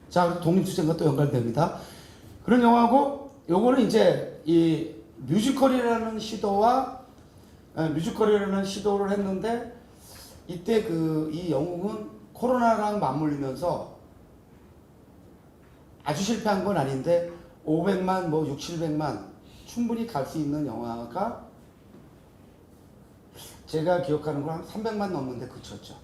자, 독립투쟁과 또 연관됩니다. 그런 영화고, 요거는 이제 이 뮤지컬이라는 시도를 했는데, 이때 이 영웅은 코로나랑 맞물리면서 아주 실패한 건 아닌데 500만, 6, 700만 충분히 갈 수 있는 영화가 제가 기억하는 건 한 300만 넘는데 그쳤죠.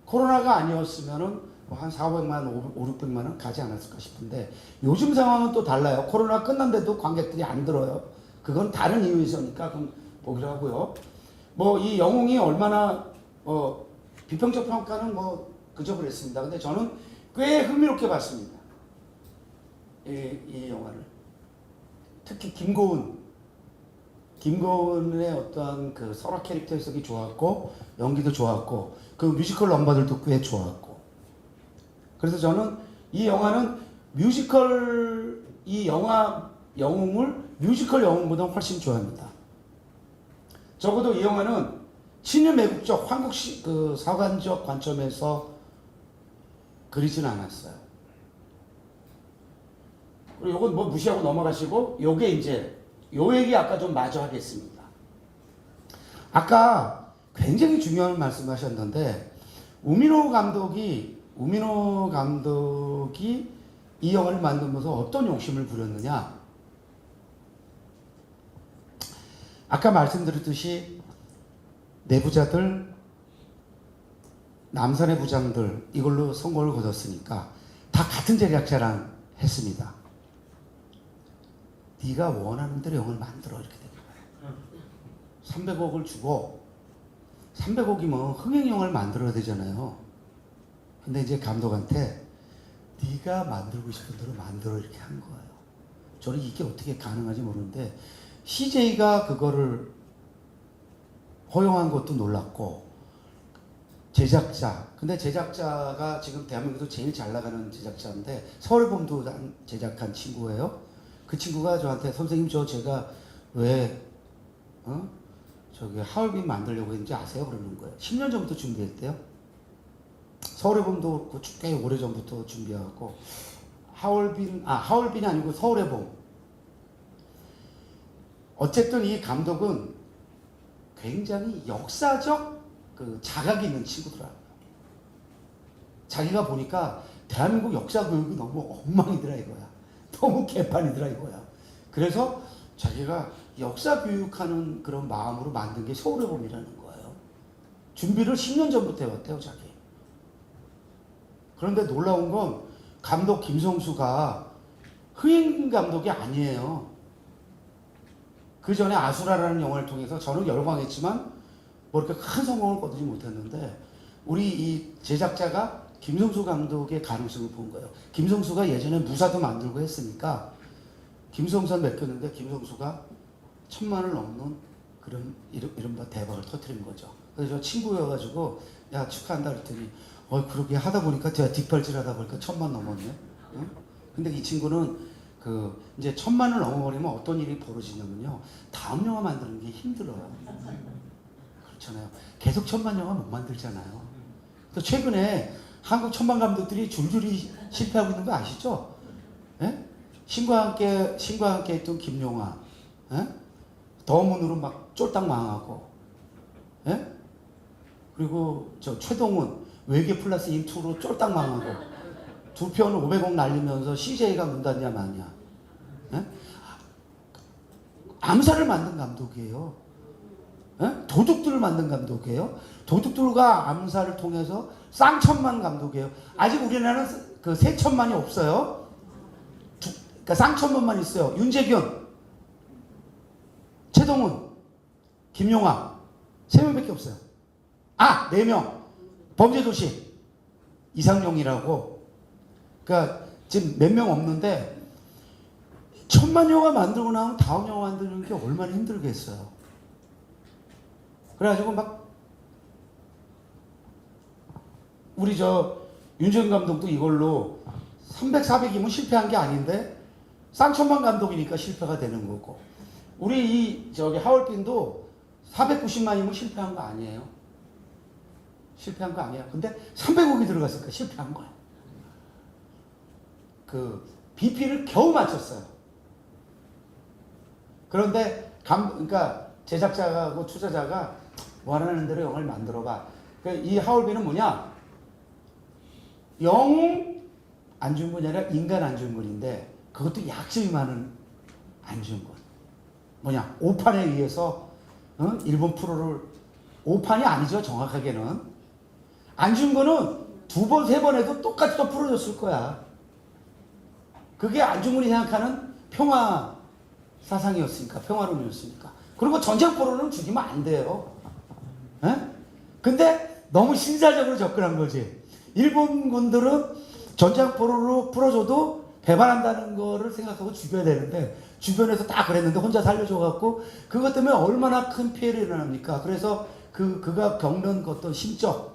코로나가 아니었으면은 한 400만, 5, 600만은 가지 않았을까 싶은데 요즘 상황은 또 달라요. 코로나 끝난데도 관객들이 안 들어요. 그건 다른 이유에서니까 그럼 보기로 하고요. 이 영웅이 얼마나 비평적 평가는 그저 그랬습니다. 근데 저는 꽤 흥미롭게 봤습니다. 이 영화를. 특히 김고은의 어떠한 그 설화 캐릭터 해석이 좋았고, 연기도 좋았고, 그 뮤지컬 넘버들도 꽤 좋았고. 그래서 저는 이 영화는 영웅을 뮤지컬 영웅보다 훨씬 좋아합니다. 적어도 이 영화는 친일매국적 한국식 사관적 관점에서 그리진 않았어요. 그리고 요건 무시하고 넘어가시고, 요게 이제 요 얘기 아까 좀 마저 하겠습니다. 아까 굉장히 중요한 말씀하셨는데 우민호 감독이 이 영화를 만들면서 어떤 욕심을 부렸느냐? 아까 말씀드렸듯이 내부자들, 남산의 부장들 이걸로 성공을 거뒀으니까 다 같은 제작자랑 했습니다. 네가 원하는 대로 영화를 만들어 이렇게 된 거예요. 300억을 주고 300억이면 흥행 영화를 만들어야 되잖아요. 근데 이제 감독한테 네가 만들고 싶은 대로 만들어 이렇게 한 거예요. 저는 이게 어떻게 가능한지 모르는데 CJ가 그거를 허용한 것도 놀랐고 근데 제작자가 지금 대한민국에서 제일 잘 나가는 제작자인데 서울범도 제작한 친구예요. 그 친구가 저한테 선생님 제가 왜 하얼빈 만들려고 했는지 아세요? 그러는 거예요. 10년 전부터 준비했대요. 서울의 봄도 꽤 오래전부터 준비하고 하얼빈이 아니고 서울의 봄. 어쨌든 이 감독은 굉장히 역사적 자각이 있는 친구더라고요. 자기가 보니까 대한민국 역사 교육이 너무 엉망이더라 이거야. 너무 개판이더라 이거야. 그래서 자기가 역사 교육하는 그런 마음으로 만든 게 서울의 봄이라는 거예요. 준비를 10년 전부터 해왔대요 자기. 그런데 놀라운 건 감독 김성수가 흥행 감독이 아니에요. 그 전에 아수라라는 영화를 통해서 저는 열광했지만 이렇게 큰 성공을 거두지 못했는데 우리 이 제작자가 김성수 감독의 가능성을 본 거예요. 김성수가 예전에 무사도 만들고 했으니까 김성수를 맡겼는데 김성수가 1000만을 넘는 그런 이른바 대박을 터뜨린 거죠. 그래서 저 친구여가지고 야 축하한다 그랬더니 그렇게 하다 보니까 제가 뒷발질 하다 보니까 1000만 넘었네. 응? 근데 이 친구는 이제 1000만을 넘어버리면 어떤 일이 벌어지냐면요. 다음 영화 만드는 게 힘들어요. 그렇잖아요. 계속 1000만 영화 못 만들잖아요. 또 최근에 한국 천만 감독들이 줄줄이 실패하고 있는 거 아시죠? 예? 신과 함께 했던 김용화, 예? 더문으로 막 쫄딱 망하고, 예? 그리고 최동훈 외계 플러스 인투로 쫄딱 망하고, 2편 500억 날리면서 CJ가 문 닫냐 마냐, 예? 암살을 만든 감독이에요. 예? 도둑들을 만든 감독이에요. 도둑들과 암살을 통해서 쌍천만 감독이에요. 아직 우리나라는 세천만이 없어요. 그러니까 쌍천만만 있어요. 윤재균, 최동훈, 김용화 3명밖에 없어요. 4명. 범죄도시 이상용이라고. 그러니까 지금 몇 명 없는데 1000만 영화 만들고 나면 다음 영화 만드는 게 얼마나 힘들겠어요. 그래가지고 우리 윤재균 감독도 이걸로 300, 400이면 실패한 게 아닌데 쌍천만 감독이니까 실패가 되는 거고, 우리 하얼빈도 490만이면 실패한 거 아니에요. 실패한 거 아니에요. 근데 300억이 들어갔으니까 실패한 거야. 그 BP를 겨우 맞췄어요. 그런데 그러니까 제작자하고 투자자가 원하는 대로 영화를 만들어봐. 그러니까 이 하얼빈은 뭐냐? 영웅 안중근이 아니라 인간 안중근인데 그것도 약점이 많은 안중근. 뭐냐? 오판에 의해서 일본 프로를 오판이 아니죠. 정확하게는 안중근은 두 번, 세 번 해도 똑같이 또 풀어줬을 거야. 그게 안중근이 생각하는 평화 사상이었으니까, 평화론이었으니까. 그리고 전쟁 포로는 죽이면 안 돼요. 에? 근데 너무 신사적으로 접근한 거지. 일본 군들은 전쟁 포로로 풀어줘도 배반한다는 거를 생각하고 죽여야 되는데 주변에서 다 그랬는데 혼자 살려줘갖고 그것 때문에 얼마나 큰 피해를 일어납니까? 그래서 그가 겪는 어떤 심적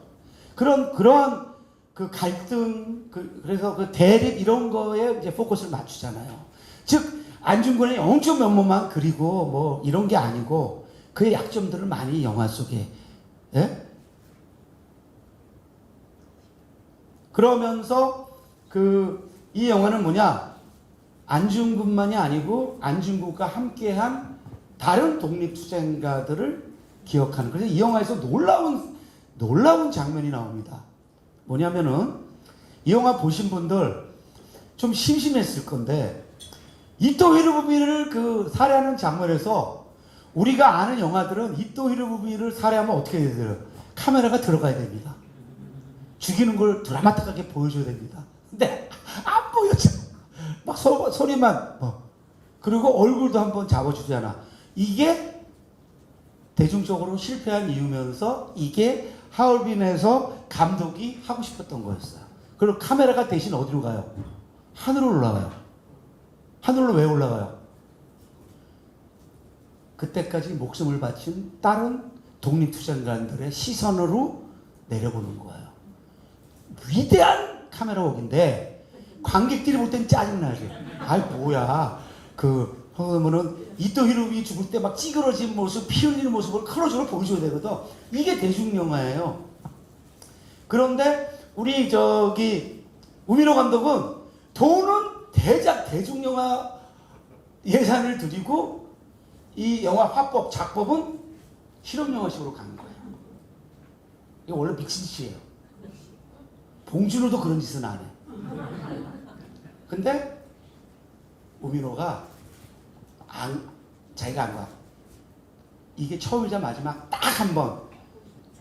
그러한 그 갈등 그래서 그 대립 이런 거에 이제 포커스를 맞추잖아요. 즉 안중근의 영적 면모만 그리고 뭐 이런 게 아니고 그의 약점들을 많이 영화 속에 예? 그러면서 이 영화는 뭐냐? 안중근만이 아니고 안중근과 함께한 다른 독립투쟁가들을 기억하는. 그래서 이 영화에서 놀라운 장면이 나옵니다. 뭐냐면은 이 영화 보신 분들 좀 심심했을 건데 이토 히로부미를 그 살해하는 장면에서 우리가 아는 영화들은 이토 히로부미를 살해하면 어떻게 해야 돼요? 카메라가 들어가야 됩니다. 죽이는 걸 드라마틱하게 보여줘야 됩니다. 근데 안 보여줘. 막 소리만 그리고 얼굴도 한번 잡아주잖아. 이게 대중적으로 실패한 이유면서 이게 하얼빈에서 감독이 하고 싶었던 거였어요. 그리고 카메라가 대신 어디로 가요? 하늘로 올라가요. 하늘로 왜 올라가요? 그때까지 목숨을 바친 다른 독립투쟁가들의 시선으로 내려보는 거예요. 위대한 카메라웍인데 관객들이 볼 땐 짜증나지. 아이 뭐야 그러면은 이토 히로부미 죽을 때 막 찌그러진 모습, 피 흘리는 모습을 클로즈로 보여줘야 되거든. 이게 대중영화예요. 그런데 우리 우미노 감독은 돈은 대중영화 예산을 들이고 이 영화 화법, 작법은 실험영화식으로 가는 거예요. 이게 원래 미친 짓이에요. 봉준호도 그런 짓은 안 해. 근데 우미노가 자기가 안 가. 이게 처음이자 마지막 딱 한 번.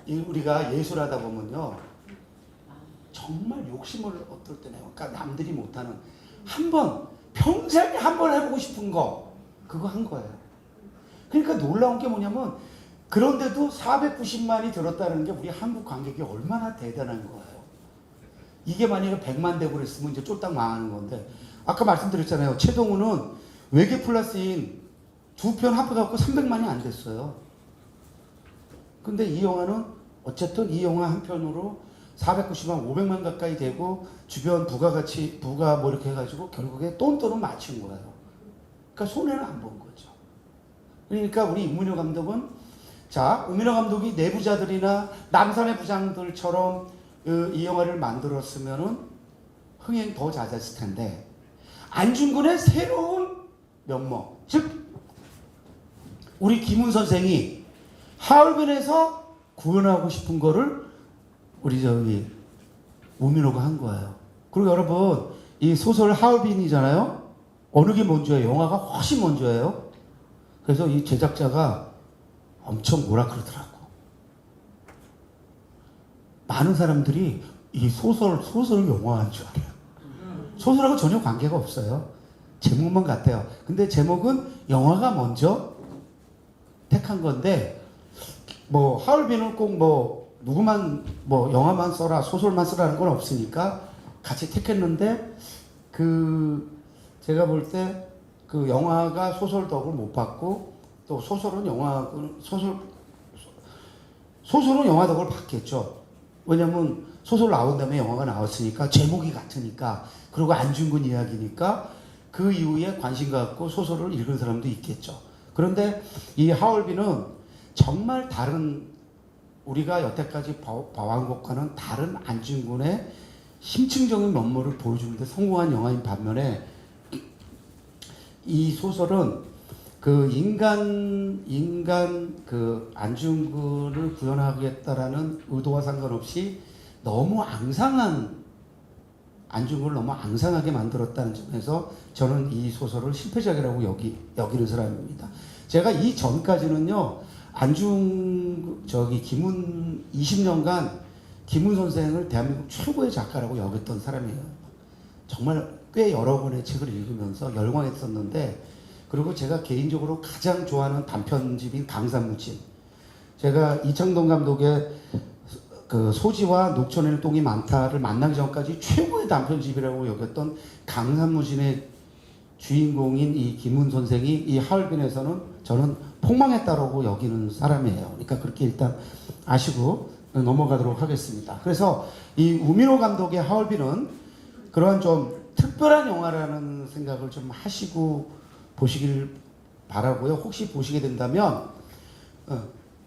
우리가 예술하다 보면요. 정말 욕심을 어떨 때 내요. 그러니까 남들이 못하는 한 번, 평생에 한 번 해보고 싶은 거 그거 한 거예요. 그러니까 놀라운 게 뭐냐면 그런데도 490만이 들었다는 게 우리 한국 관객이 얼마나 대단한 거예요. 이게 만약에 100만 되고 그랬으면 이제 쫄딱 망하는 건데 아까 말씀드렸잖아요. 최동우는 외계 플러스인 2편 합해갖고 300만이 안 됐어요. 근데 이 영화는 어쨌든 이 영화 한 편으로 490만, 500만 가까이 되고 주변 부가 뭐 이렇게 해가지고 결국에 돈은 맞춘 거예요. 그러니까 손해는 안 본 거죠. 그러니까 우리 우민호 감독은 우민호 감독이 내부자들이나 남산의 부장들처럼 이 영화를 만들었으면은 흥행 더 잦았을 텐데 안중근의 새로운 면모, 즉 우리 김훈 선생이 하얼빈에서 구현하고 싶은 거를 우리 우민호가 한 거예요. 그리고 여러분 이 소설 하얼빈이잖아요. 어느 게 먼저예요? 영화가 훨씬 먼저예요. 그래서 이 제작자가 엄청 뭐라 그러더라고. 많은 사람들이 이 소설을 영화한 줄 알아요. 소설하고 전혀 관계가 없어요. 제목만 같아요. 근데 제목은 영화가 먼저 택한 건데 뭐 하얼빈은 꼭 누구만 영화만 써라 소설만 쓰라는 건 없으니까 같이 택했는데 제가 볼 때 그 영화가 소설 덕을 못 받고 또 소설은 영화 덕을 받겠죠. 왜냐면 소설 나온 다음에 영화가 나왔으니까 제목이 같으니까 그리고 안중근 이야기니까 그 이후에 관심 갖고 소설을 읽은 사람도 있겠죠. 그런데 이 하얼빈은 정말 다른 우리가 여태까지 봐온 것과는 다른 안중근의 심층적인 면모를 보여주는데 성공한 영화인 반면에 이 소설은 그 인간 그 안중근을 구현하겠다라는 의도와 상관없이 너무 앙상한 안중근을 너무 앙상하게 만들었다는 점에서 저는 이 소설을 실패작이라고 여기는 사람입니다. 제가 이 전까지는요 김훈 20년간 김훈 선생을 대한민국 최고의 작가라고 여겼던 사람이에요. 정말 꽤 여러 권의 책을 읽으면서 열광했었는데, 그리고 제가 개인적으로 가장 좋아하는 단편집인 강산무진, 제가 이창동 감독의 그 소지와 녹천에는 똥이 많다를 만나기 전까지 최고의 단편집이라고 여겼던 강산무진의 주인공인 이 김훈 선생이 이 하얼빈에서는 저는 폭망했다라고 여기는 사람이에요. 그러니까 그렇게 일단 아시고 넘어가도록 하겠습니다. 그래서 이 우민호 감독의 하얼빈은 그러한 좀 특별한 영화라는 생각을 좀 하시고 보시길 바라고요. 혹시 보시게 된다면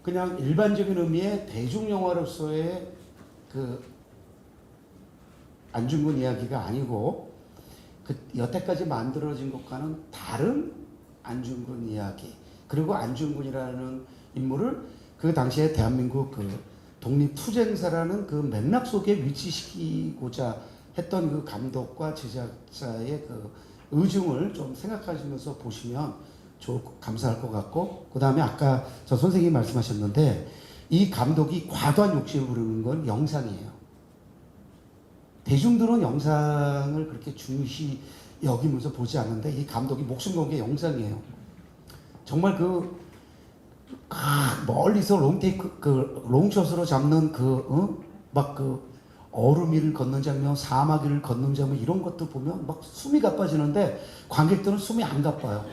그냥 일반적인 의미의 대중영화로서의 그 안중근 이야기가 아니고 그 여태까지 만들어진 것과는 다른 안중근 이야기, 그리고 안중근이라는 인물을 그 당시에 대한민국 그 독립투쟁사라는 그 맥락 속에 위치시키고자 했던 그 감독과 제작자의 그 의중을 좀 생각하시면서 보시면 감사할 것 같고, 그 다음에 아까 저 선생님이 말씀하셨는데 이 감독이 과도한 욕심을 부르는 건 영상이에요. 대중들은 영상을 그렇게 중시 여기면서 보지 않는데 이 감독이 목숨 건 게 영상이에요. 정말 멀리서 롱숏으로 잡는 막 얼음 위를 걷는 장면, 사막 위를 걷는 장면, 이런 것도 보면 막 숨이 가빠지는데 관객들은 숨이 안 가빠요.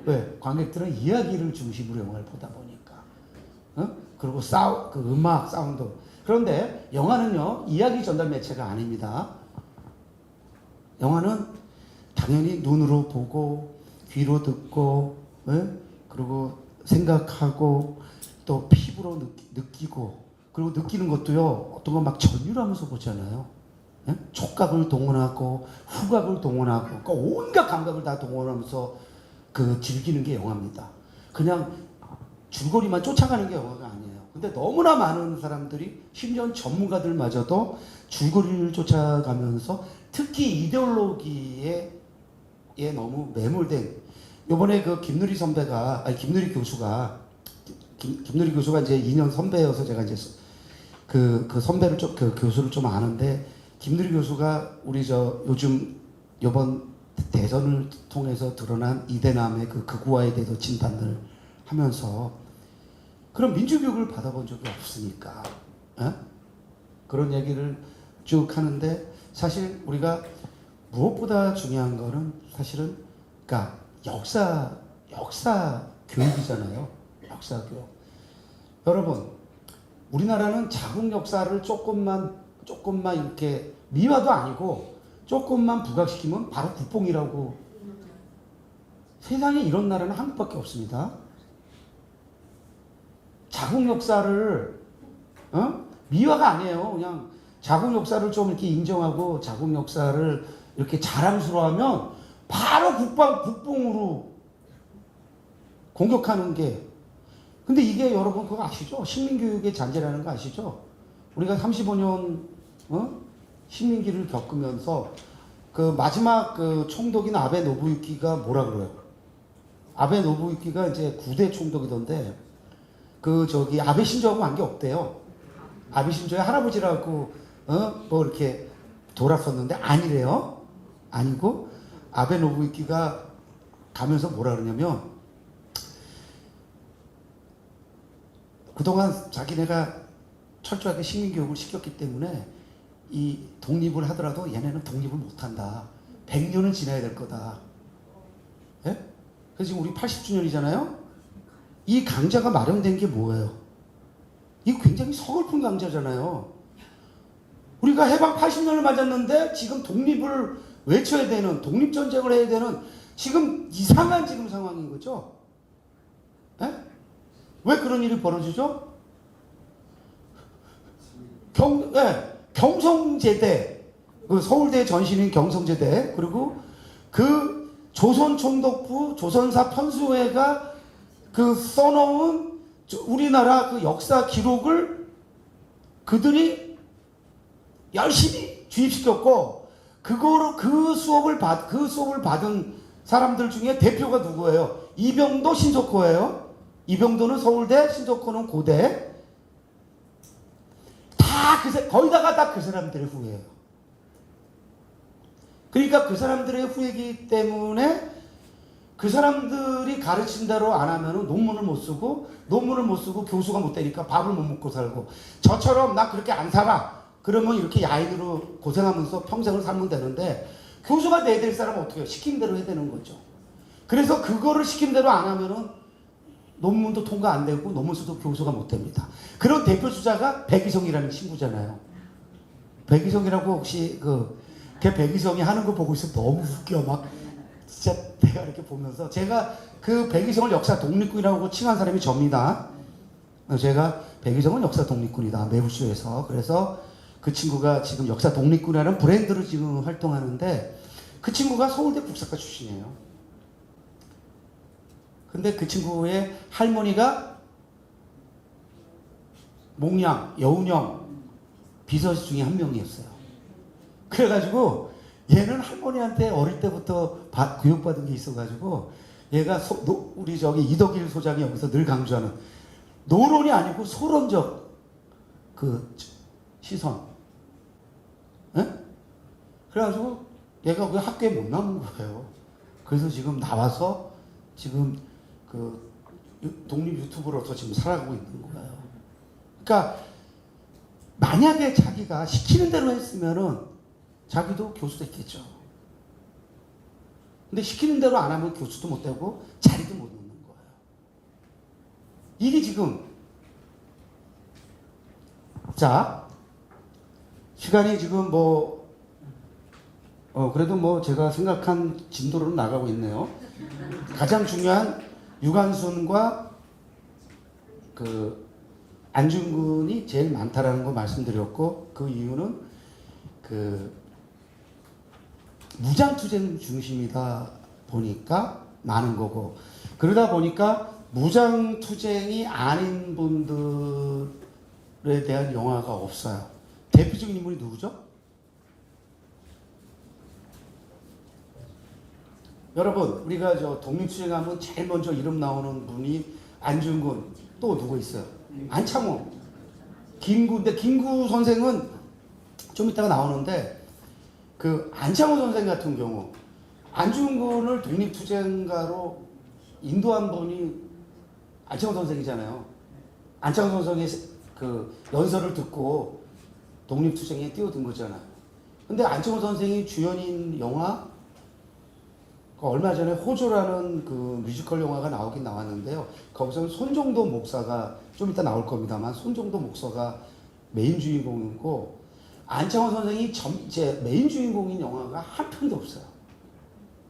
왜? 관객들은 이야기를 중심으로 영화를 보다 보니까. 그리고 그 음악, 사운드. 그런데 영화는요, 이야기 전달 매체가 아닙니다. 영화는 당연히 눈으로 보고, 귀로 듣고, 그리고 생각하고, 또 피부로 느끼고, 그리고 느끼는 것도요, 어떤 건 막 전율하면서 보잖아요. 촉각을 동원하고, 후각을 동원하고, 그러니까 온갖 감각을 다 동원하면서 즐기는 게 영화입니다. 그냥 줄거리만 쫓아가는 게 영화가 아니에요. 근데 너무나 많은 사람들이, 심지어 전문가들마저도 줄거리를 쫓아가면서 특히 이데올로기에 너무 매몰된, 요번에 김누리 교수가 이제 2년 선배여서 제가 이제 그 선배를 교수를 좀 아는데, 김누리 교수가 우리 요즘 요번 대선을 통해서 드러난 이대남의 극우화에 대해서 진단을 하면서, 그런 민주교육을 받아본 적이 없으니까 그런 얘기를 쭉 하는데, 사실 우리가 무엇보다 중요한 거는 사실은 그러니까 역사 교육이잖아요. 역사 교육. 여러분, 우리나라는 자국 역사를 조금만 이렇게 미화도 아니고 조금만 부각시키면 바로 국뽕이라고. 세상에 이런 나라는 한국밖에 없습니다. 자국 역사를 미화가 아니에요. 그냥 자국 역사를 좀 이렇게 인정하고 자국 역사를 이렇게 자랑스러워하면 바로 국뽕으로 공격하는 게. 근데 이게 여러분 그거 아시죠? 식민교육의 잔재라는 거 아시죠? 우리가 35년 식민기를 겪으면서 마지막 총독인 아베 노부유키가 뭐라 그래요? 아베 노부유키가 이제 9대 총독이던데 아베 신조하고 관계 없대요. 아베 신조의 할아버지라고 뭐 이렇게 돌았었는데 아니래요. 아니고 아베 노부유키가 가면서 뭐라 그러냐면, 그동안 자기네가 철저하게 식민교육을 시켰기 때문에 이 독립을 하더라도 얘네는 독립을 못한다. 100년은 지나야 될 거다. 예? 그래서 지금 우리 80주년이잖아요. 이 강자가 마련된 게 뭐예요? 이거 굉장히 서글픈 강자잖아요. 우리가 해방 80년을 맞았는데 지금 독립을 외쳐야 되는, 독립전쟁을 해야 되는 지금 이상한 상황인 거죠. 예? 왜 그런 일이 벌어지죠? 경성제대, 그 서울대 전신인 경성제대, 그리고 그 조선총독부 조선사 편수회가 그 써놓은 우리나라 그 역사 기록을 그들이 열심히 주입시켰고, 그거로 그 수업을 받은 사람들 중에 대표가 누구예요? 이병도, 신석호예요. 이병도는 서울대, 신석호는 고대. 거의다가 다 그 사람들의 후예예요. 그러니까 그 사람들의 후예이기 때문에 그 사람들이 가르친 대로 안 하면은 논문을 못 쓰고 교수가 못 되니까 밥을 못 먹고 살고, 저처럼 나 그렇게 안 살아 그러면 이렇게 야인으로 고생하면서 평생을 살면 되는데, 교수가 돼야 될 사람은 어떻게 해요? 시킨 대로 해야 되는 거죠. 그래서 그거를 시킨 대로 안 하면은 논문도 통과 안 되고 논문서도 교수가 못 됩니다. 그런 대표 주자가 백이성이라는 친구잖아요. 백이성이라고 혹시 걔 백이성이 하는 거 보고 있으면 너무 웃겨. 막 진짜 내가 이렇게 보면서, 제가 그 백이성을 역사 독립군이라고 칭한 사람이 접니다. 제가 백이성은 역사 독립군이다, 매부쇼에서. 그래서 그 친구가 지금 역사 독립군이라는 브랜드로 지금 활동하는데, 그 친구가 서울대 국사과 출신이에요. 근데 그 친구의 할머니가 몽양, 여운형 비서 중에 한 명이었어요. 그래가지고 얘는 할머니한테 어릴 때부터 교육받은 게 있어가지고, 얘가 우리 저기 이덕일 소장이 여기서 늘 강조하는 노론이 아니고 소론적 그 시선. 에? 그래가지고 얘가 왜 학교에 못 나온 거예요. 그래서 지금 나와서 지금 그 독립 유튜버로서 지금 살아가고 있는 거예요. 그러니까 만약에 자기가 시키는 대로 했으면은 자기도 교수 됐겠죠. 근데 시키는 대로 안 하면 교수도 못 되고 자리도 못 놓는 거예요. 이게 지금, 자, 시간이 지금 그래도 제가 생각한 진도로 나가고 있네요. 가장 중요한 유관순과 그 안중근이 제일 많다라는 거 말씀드렸고, 그 이유는 그 무장투쟁 중심이다 보니까 많은 거고, 그러다 보니까 무장투쟁이 아닌 분들에 대한 영화가 없어요. 대표적인 인물이 누구죠? 여러분, 우리가 독립투쟁하면 제일 먼저 이름 나오는 분이 안중근, 또 누구 있어요? 안창호, 김구. 근데 김구 선생은 좀 이따가 나오는데, 그 안창호 선생 같은 경우 안중근을 독립투쟁가로 인도한 분이 안창호 선생이잖아요. 안창호 선생의 그 연설을 듣고 독립투쟁에 뛰어든 거잖아요. 근데 안창호 선생이 주연인 영화, 얼마 전에 호조라는 그 뮤지컬 영화가 나오긴 나왔는데요. 거기서는 손정도 목사가, 좀 이따 나올 겁니다만, 손정도 목사가 메인 주인공이고, 안창호 선생이 제 메인 주인공인 영화가 한 편도 없어요.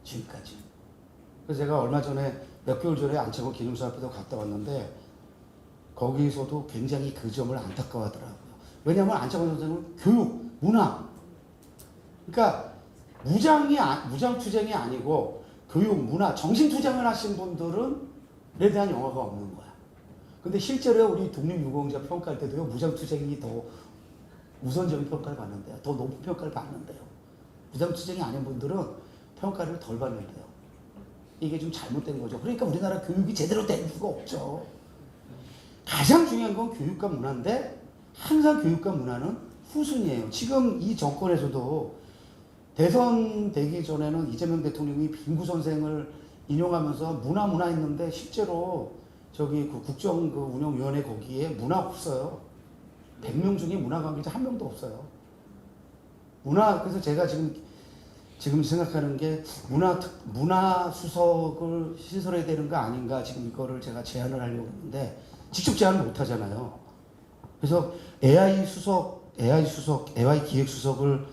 지금까지. 그래서 제가 얼마 전에, 몇 개월 전에 안창호 기념사 앞에도 갔다 왔는데, 거기서도 굉장히 그 점을 안타까워하더라고요. 왜냐하면 안창호 선생은 교육, 문화, 그러니까 무장투쟁이 아니고 교육, 문화, 정신투쟁을 하신 분들에 대한 영화가 없는 거야. 근데 실제로 우리 독립유공자 평가할 때도요, 무장투쟁이 더 우선적인 평가를 받는데요. 더 높은 평가를 받는데요. 무장투쟁이 아닌 분들은 평가를 덜 받는데요. 이게 좀 잘못된 거죠. 그러니까 우리나라 교육이 제대로 된 이유가 없죠. 가장 중요한 건 교육과 문화인데, 항상 교육과 문화는 후순위예요. 지금 이 정권에서도 대선 되기 전에는 이재명 대통령이 빙구 선생을 인용하면서 문화 했는데, 실제로 저기 그 국정 그 운영위원회 거기에 문화 없어요. 100명 중에 문화 관계자 한 명도 없어요. 그래서 제가 지금 생각하는 게 문화 수석을 신설해야 되는 거 아닌가, 지금 이거를 제가 제안을 하려고 했는데 직접 제안을 못 하잖아요. 그래서 AI 기획 수석을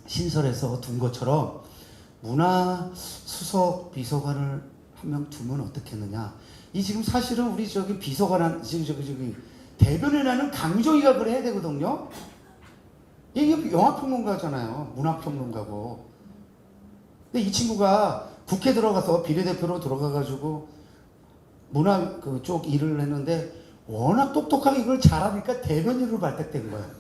신설해서 둔 것처럼 문화 수석 비서관을 한 명 두면 어떻겠느냐. 이 지금 사실은 우리 저기 비서관 지금 저기 대변인하는 강정희가 그걸 해야 되거든요. 이게 영화평론가잖아요. 문화평론가고. 근데 이 친구가 국회 들어가서 비례대표로 들어가가지고 문화 그쪽 일을 했는데 워낙 똑똑하게 이걸 잘하니까 대변인으로 발탁된 거예요.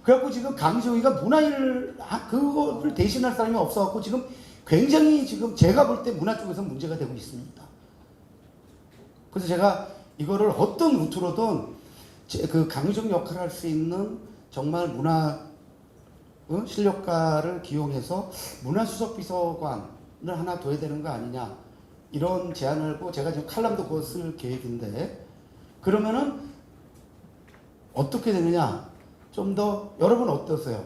그래갖고 지금 강지호이가 문화일 그거를 대신할 사람이 없어갖고 지금 굉장히 지금 제가 볼 때 문화 쪽에서 문제가 되고 있습니다. 그래서 제가 이거를 어떤 루트로든 그 강의적 역할을 할 수 있는 정말 문화 실력가를 기용해서 문화수석 비서관을 하나 둬야 되는 거 아니냐 이런 제안을 하고 제가 지금 칼럼도 그거 쓸 계획인데 그러면은 어떻게 되느냐 좀 더 여러분 어떠세요?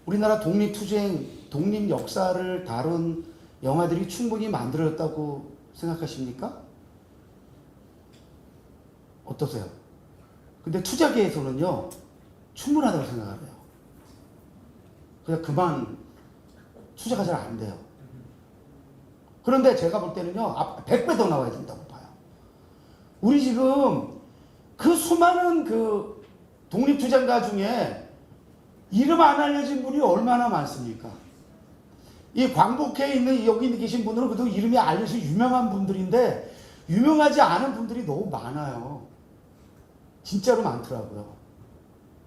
우리나라 독립투쟁 독립 역사를 다룬 영화들이 충분히 만들어졌다고 생각하십니까? 어떠세요? 근데 투자계에서는요 충분하다고 생각을 해요. 그냥 그만 투자가 잘 안 돼요. 그런데 제가 볼 때는요 100배 더 나와야 된다고 봐요. 우리 지금 그 수많은 그 독립투쟁가 중에 이름 안 알려진 분이 얼마나 많습니까? 이 광복회에 있는 여기 계신 분들은 그래도 이름이 알려진 유명한 분들인데 유명하지 않은 분들이 너무 많아요. 진짜로 많더라고요.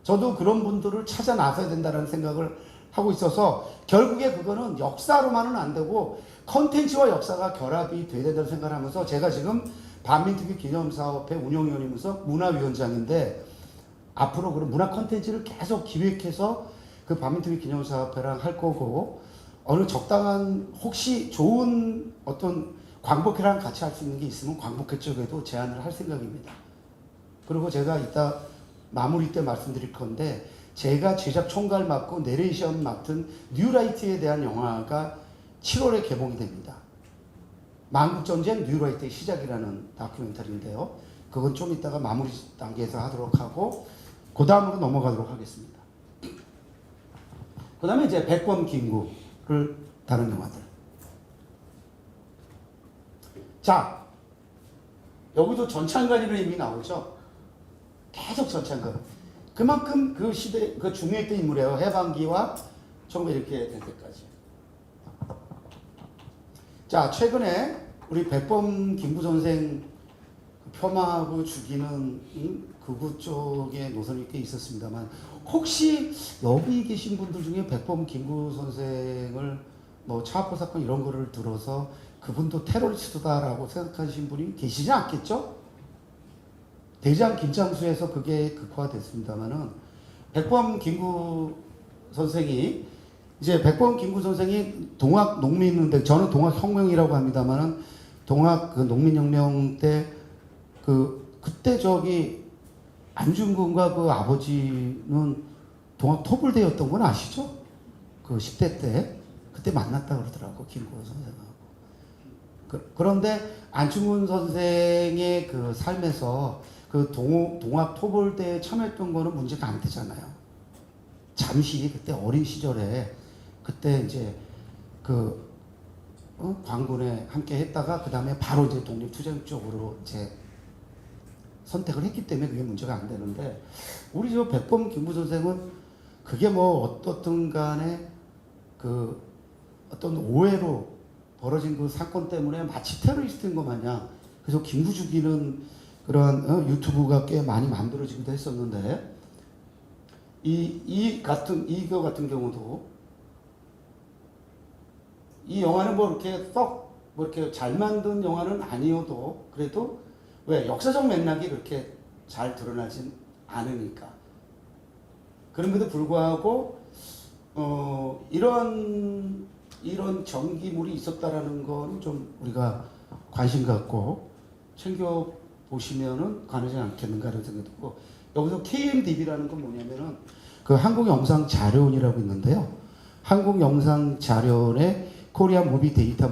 저도 그런 분들을 찾아 나서야 된다는 생각을 하고 있어서 결국에 그거는 역사로만은 안 되고 컨텐츠와 역사가 결합이 돼야 된다는 생각을 하면서 제가 지금 반민특위 기념사업회 운영위원이면서 문화위원장인데 앞으로 그런 문화 컨텐츠를 계속 기획해서 그 반민특위 기념사업회랑 할 거고 어느 적당한 혹시 좋은 어떤 광복회랑 같이 할 수 있는 게 있으면 광복회 쪽에도 제안을 할 생각입니다. 그리고 제가 이따 마무리 때 말씀드릴 건데 제가 제작 총괄 맡고 내레이션 맡은 뉴라이트에 대한 영화가 7월에 개봉이 됩니다. 만국전쟁 뉴라이트의 시작이라는 다큐멘터리인데요. 그건 좀 이따가 마무리 단계에서 하도록 하고 그 다음으로 넘어가도록 하겠습니다. 그 다음에 이제 백범 김구를 다룬 영화들. 자, 여기도 전창간이라는 이름이 나오죠. 계속 전창간. 그만큼 그 시대, 그 중요했던 인물이에요. 해방기와 정말 이렇게 될 때까지. 자, 최근에 우리 백범 김구 선생 폄하하고 죽이는 극우 쪽의 노선이 꽤 있었습니다만 혹시 여기 계신 분들 중에 백범 김구 선생을 뭐 차압포 사건 이런 거를 들어서 그분도 테러리스트다라고 생각하시는 분이 계시지 않겠죠? 대장 김장수에서 그게 극화됐습니다만은 백범 김구 선생이 이제 백범 김구 선생이 동학 농민인데 저는 동학 혁명이라고 합니다만은 동학 그 농민혁명 때 그때 저기 안중근과 그 아버지는 동학 토불대였던 건 아시죠? 그 10대 때 그때 만났다 그러더라고 김구 선생하고. 그런데 안중근 선생의 그 삶에서 그 동학 토벌대에 참여했던 거는 문제가 안 되잖아요. 잠시 그때 어린 시절에 그때 이제 광군에 함께 했다가 그 다음에 바로 이제 독립투쟁 쪽으로 이제 선택을 했기 때문에 그게 문제가 안 되는데 우리 저 백범 김구 선생은 그게 뭐 어떻든 간에 그 어떤 오해로 벌어진 그 사건 때문에 마치 테러리스트인 것 마냥 그래서 김구 죽이는 그런 유튜브가 꽤 많이 만들어지기도 했었는데 이거 같은 경우도 이 영화는 뭐 이렇게 뭐 이렇게 잘 만든 영화는 아니어도 그래도 왜 역사적 맥락이 그렇게 잘 드러나진 않으니까 그럼에도 불구하고 이런 전기물이 있었다라는 거는 좀 우리가 관심 갖고 챙겨 보시면은 가능하지 않겠는가 이런 생각이 들고 여기서 KMDB라는 건 뭐냐면은 그 한국영상자료원이라고 있는데요. 한국영상자료원의 코리아 무비 데이터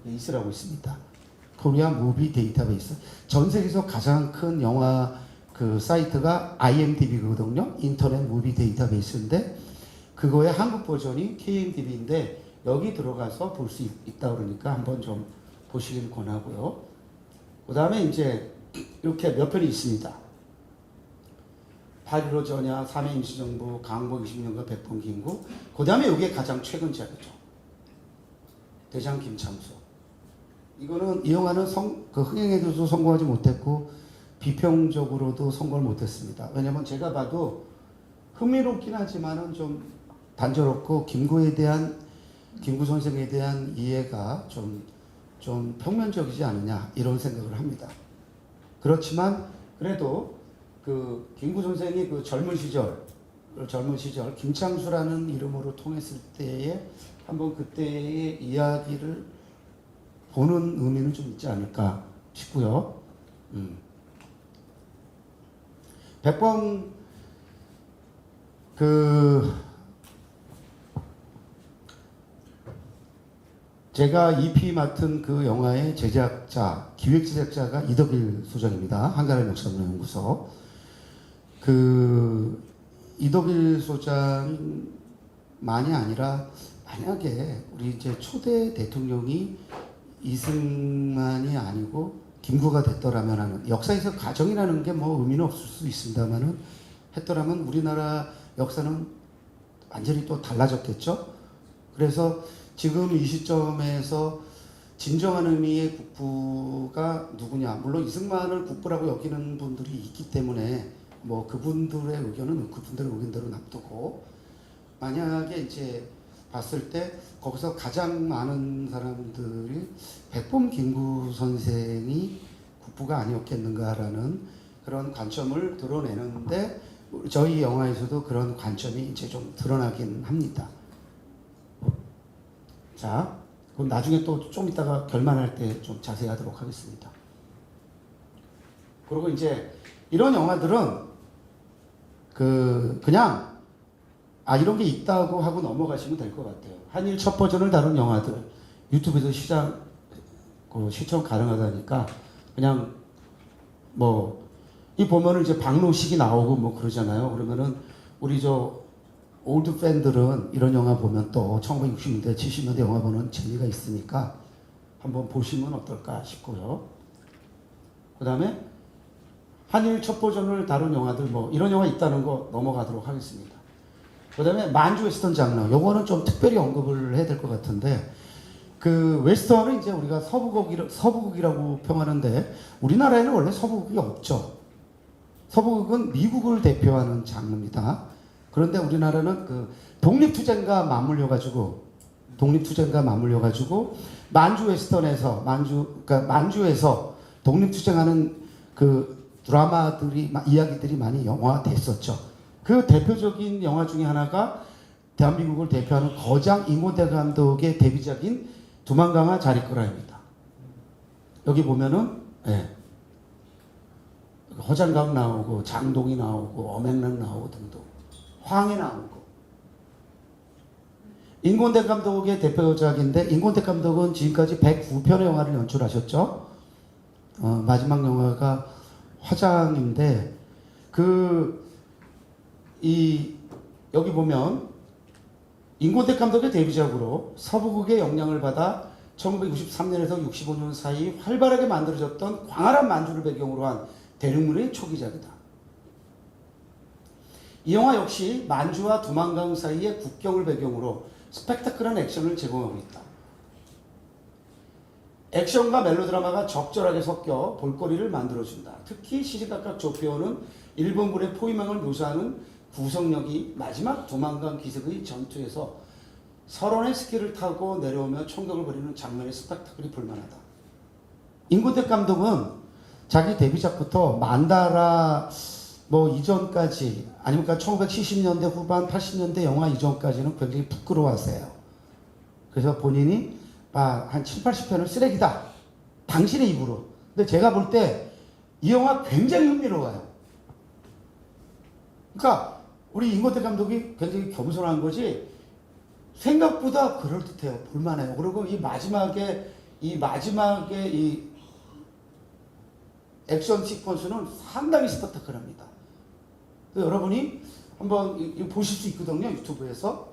베이스라고 있습니다. 코리아 무비 데이터베이스. 전 세계에서 가장 큰 영화 그 사이트가 IMDb거든요. 인터넷 무비 데이터베이스인데 그거의 한국 버전이 KMDB인데 여기 들어가서 볼 수 있다 그러니까 한번 좀 보시길 권하고요. 그 다음에 이제 이렇게 몇 편이 있습니다. 8.15 전야, 3회 임시정부, 강복 20년과 백범 김구. 그 다음에 이게 가장 최근작이죠. 대장 김창수. 이거는 이 영화는 그 흥행에도 성공하지 못했고 비평적으로도 성공을 못했습니다. 왜냐면 제가 봐도 흥미롭긴 하지만은 좀 단조롭고 김구 선생에 대한 이해가 좀 평면적이지 않느냐 이런 생각을 합니다. 그렇지만 그래도 그 김구 선생이 그 젊은 시절 김창수라는 이름으로 통했을 때에 한번 그때의 이야기를 보는 의미는 좀 있지 않을까 싶고요. 백범 제가 EP 맡은 그 영화의 제작자, 기획 제작자가 이덕일 소장입니다. 한가람 역사문화연구소. 그 이덕일 소장만이 아니라 만약에 우리 이제 초대 대통령이 이승만이 아니고 김구가 됐더라면 하는, 역사에서 가정이라는 게 뭐 의미는 없을 수 있습니다만은 했더라면 우리나라 역사는 완전히 또 달라졌겠죠. 그래서 지금 이 시점에서 진정한 의미의 국부가 누구냐, 물론 이승만을 국부라고 여기는 분들이 있기 때문에 뭐 그분들의 의견은 그분들의 의견대로 납두고, 만약에 이제 봤을 때 거기서 가장 많은 사람들이 백범 김구 선생이 국부가 아니었겠는가라는 그런 관점을 드러내는데, 저희 영화에서도 그런 관점이 이제 좀 드러나긴 합니다. 자, 그럼 나중에 또 좀 이따가 결말할 때 좀 자세히 하도록 하겠습니다. 그리고 이제 이런 영화들은 그냥 이런 게 있다고 하고 넘어가시면 될 것 같아요. 한일 첫 버전을 다룬 영화들 유튜브에서 시청 가능하다니까 그냥 뭐 이 보면은 이제 박노식이 나오고 뭐 그러잖아요. 그러면은 우리 올드 팬들은 이런 영화 보면 또 1960년대 70년대 영화 보는 재미가 있으니까 한번 보시면 어떨까 싶고요. 그 다음에 한일 첫 버전을 다룬 영화들 뭐 이런 영화 있다는 거 넘어가도록 하겠습니다. 그 다음에 만주 웨스턴 장르, 요거는 좀 특별히 언급을 해야 될 것 같은데, 그 웨스턴은 이제 우리가 서부극이라고 평하는데 우리나라에는 원래 서부극이 없죠. 서부극은 미국을 대표하는 장르입니다. 그런데 우리나라는 그 독립투쟁과 맞물려 가지고 만주 웨스턴에서 그러니까 만주에서 독립투쟁하는 그 드라마들이 이야기들이 많이 영화됐었죠. 그 대표적인 영화 중에 하나가 대한민국을 대표하는 거장 임원대 감독의 데뷔작인 두만강화 자리꼬라입니다. 여기 보면은 허장강 나오고 장동이 나오고 엄앵란 나오고 등등 황해 나오고. 임권택 감독의 대표작인데, 임권택 감독은 지금까지 109편의 영화를 연출하셨죠. 마지막 영화가 화장인데, 여기 보면 임권택 감독의 데뷔작으로 서부극의 영향을 받아 1963년에서 65년 사이 활발하게 만들어졌던 광활한 만주를 배경으로 한 대륙물의 초기작이다. 이 영화 역시 만주와 두만강 사이의 국경을 배경으로 스펙타클한 액션을 제공하고 있다. 액션과 멜로드라마가 적절하게 섞여 볼거리를 만들어준다. 특히 시시각각 조표오는 일본군의 포위망을 묘사하는 구성력이 마지막 두만강 기슭의 전투에서 설원의 스키를 타고 내려오며 총격을 벌이는 장면의 스펙타클이 볼만하다. 임권택 감독은 자기 데뷔작부터 만다라 뭐 이전까지, 아니면 1970년대 후반 80년대 영화 이전까지는 굉장히 부끄러워하세요. 그래서 본인이 한 7, 80편을 쓰레기다, 당신의 입으로. 근데 제가 볼 때 이 영화 굉장히 흥미로워요. 그러니까 우리 임권택 감독이 굉장히 겸손한 거지 생각보다 그럴듯해요. 볼만해요. 그리고 이 마지막에 이 액션 시퀀스는 상당히 스펙타클합니다. 여러분이 한번 보실 수 있거든요, 유튜브에서.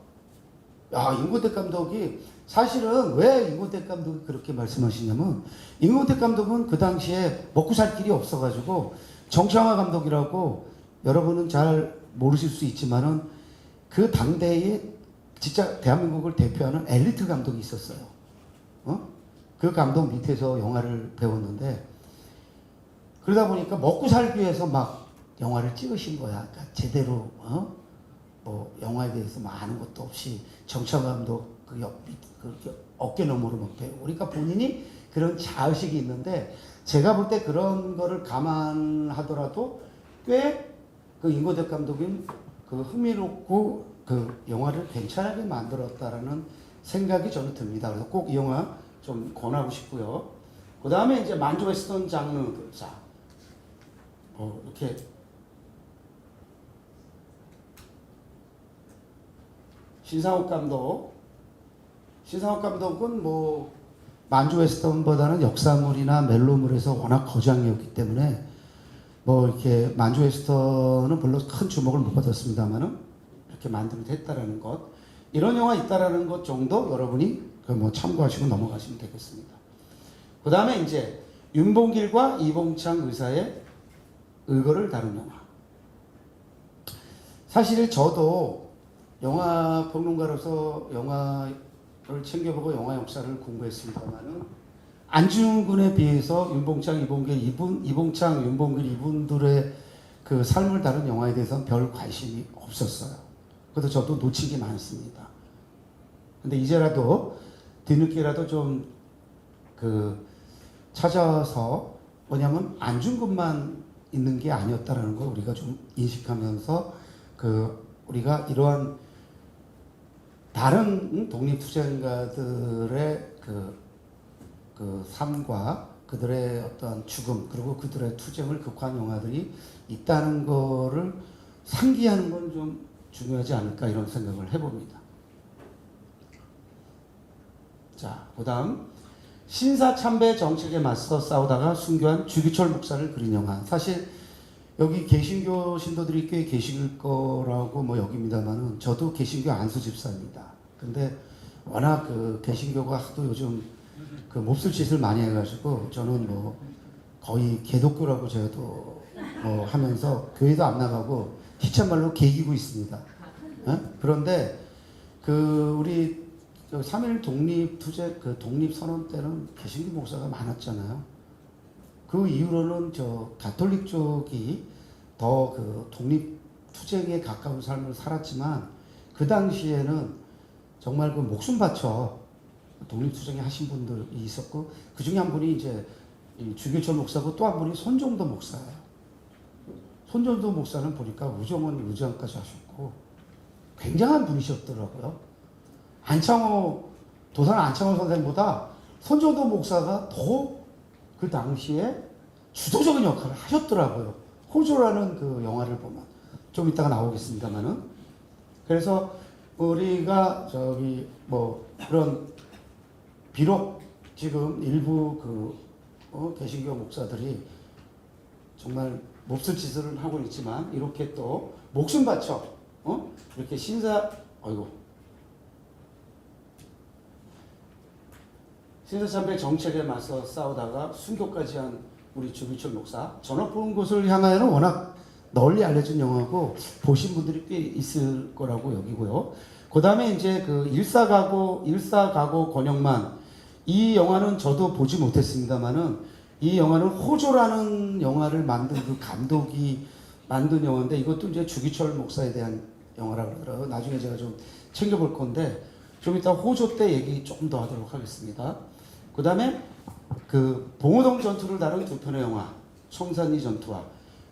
임권택 감독이, 사실은 왜 임권택 감독이 그렇게 말씀하시냐면, 임권택 감독은 그 당시에 먹고 살 길이 없어가지고 정창화 감독이라고 여러분은 잘 모르실 수 있지만은 그 당대에 진짜 대한민국을 대표하는 엘리트 감독이 있었어요. 그 감독 밑에서 영화를 배웠는데, 그러다 보니까 먹고 살기 위해서 막 영화를 찍으신 거야. 그러니까 제대로 뭐 영화에 대해서 뭐 아는 것도 없이 정찬 감독 그 어깨 너머로 막 배우고, 그러니까 본인이 그런 자의식이 있는데, 제가 볼 때 그런 거를 감안하더라도 꽤 그 임고덕 감독은 그 흥미롭고 그 영화를 괜찮게 만들었다라는 생각이 저는 듭니다. 그래서 꼭 이 영화 좀 권하고 싶고요. 그 다음에 이제 만주 웨스턴 장르, 자, 이렇게 신상욱 감독은 뭐 만주 웨스턴보다는 역사물이나 멜로물에서 워낙 거장이었기 때문에 뭐 이렇게 만주 웨스턴은 별로 큰 주목을 못 받았습니다만은 이렇게 만들게 했다라는 것, 이런 영화 있다라는 것 정도 여러분이 뭐 참고하시고 넘어가시면 되겠습니다. 그 다음에 이제 윤봉길과 이봉창 의사의 의거를 다룬 영화. 사실 저도 영화 평론가로서 영화를 챙겨보고 영화 역사를 공부했습니다만은 안중근에 비해서 윤봉창, 이봉창, 윤봉길 이분들의 그 삶을 다룬 영화에 대해서는 별 관심이 없었어요. 그래서 저도 놓친 게 많습니다. 근데 이제라도 뒤늦게라도 좀 그 찾아서, 뭐냐면 안중근만 있는 게 아니었다라는 걸 우리가 좀 인식하면서 우리가 이러한 다른 독립투쟁가들의 그 삶과 그들의 어떤 죽음, 그리고 그들의 투쟁을 극화한 영화들이 있다는 거를 상기하는 건 좀 중요하지 않을까, 이런 생각을 해봅니다. 자, 그 다음 신사참배 정책에 맞서 싸우다가 순교한 주기철 목사를 그린 영화. 사실 여기 개신교 신도들이 꽤 계실 거라고 뭐 여깁니다만은 저도 개신교 안수 집사입니다. 근데 워낙 그 개신교가 하도 요즘 그 몹쓸 짓을 많이 해가지고 저는 뭐 거의 개독교라고 저도 뭐 하면서 교회도 안 나가고 희참말로 개기고 있습니다. 그런데 우리 3.1 독립투쟁 독립선언 때는 개신교 목사가 많았잖아요. 그 이후로는 가톨릭 쪽이 더 독립투쟁에 가까운 삶을 살았지만, 그 당시에는 정말 목숨 바쳐 독립투쟁에 하신 분들이 있었고, 그 중에 한 분이 이제 주기철 목사고, 또 한 분이 손정도 목사예요. 손정도 목사는 보니까 우정원 의장까지 하셨고 굉장한 분이셨더라고요. 도산 안창호 선생보다 손정도 목사가 더 그 당시에 주도적인 역할을 하셨더라고요. 호조라는 그 영화를 보면 좀 이따가 나오겠습니다만은. 그래서 우리가 그런, 비록 지금 일부 개신교 목사들이 정말 몹쓸 짓을 하고 있지만, 이렇게 또 목숨 바쳐 이렇게 신사참배 정책에 맞서 싸우다가 순교까지 한 우리 주기철 목사, 전업보는 곳을 향하여는 워낙 널리 알려진 영화고 보신 분들이 꽤 있을 거라고 여기고요. 그 다음에 이제 일사가고 권영만, 이 영화는 저도 보지 못했습니다만은 이 영화는 호조라는 영화를 만든 그 감독이 만든 영화인데, 이것도 이제 주기철 목사에 대한 영화라고 그러더라고요. 나중에 제가 좀 챙겨볼 건데 좀 이따 호조 때 얘기 조금 더 하도록 하겠습니다. 그 다음에 봉오동 전투를 다룬 두 편의 영화, 청산리 전투와,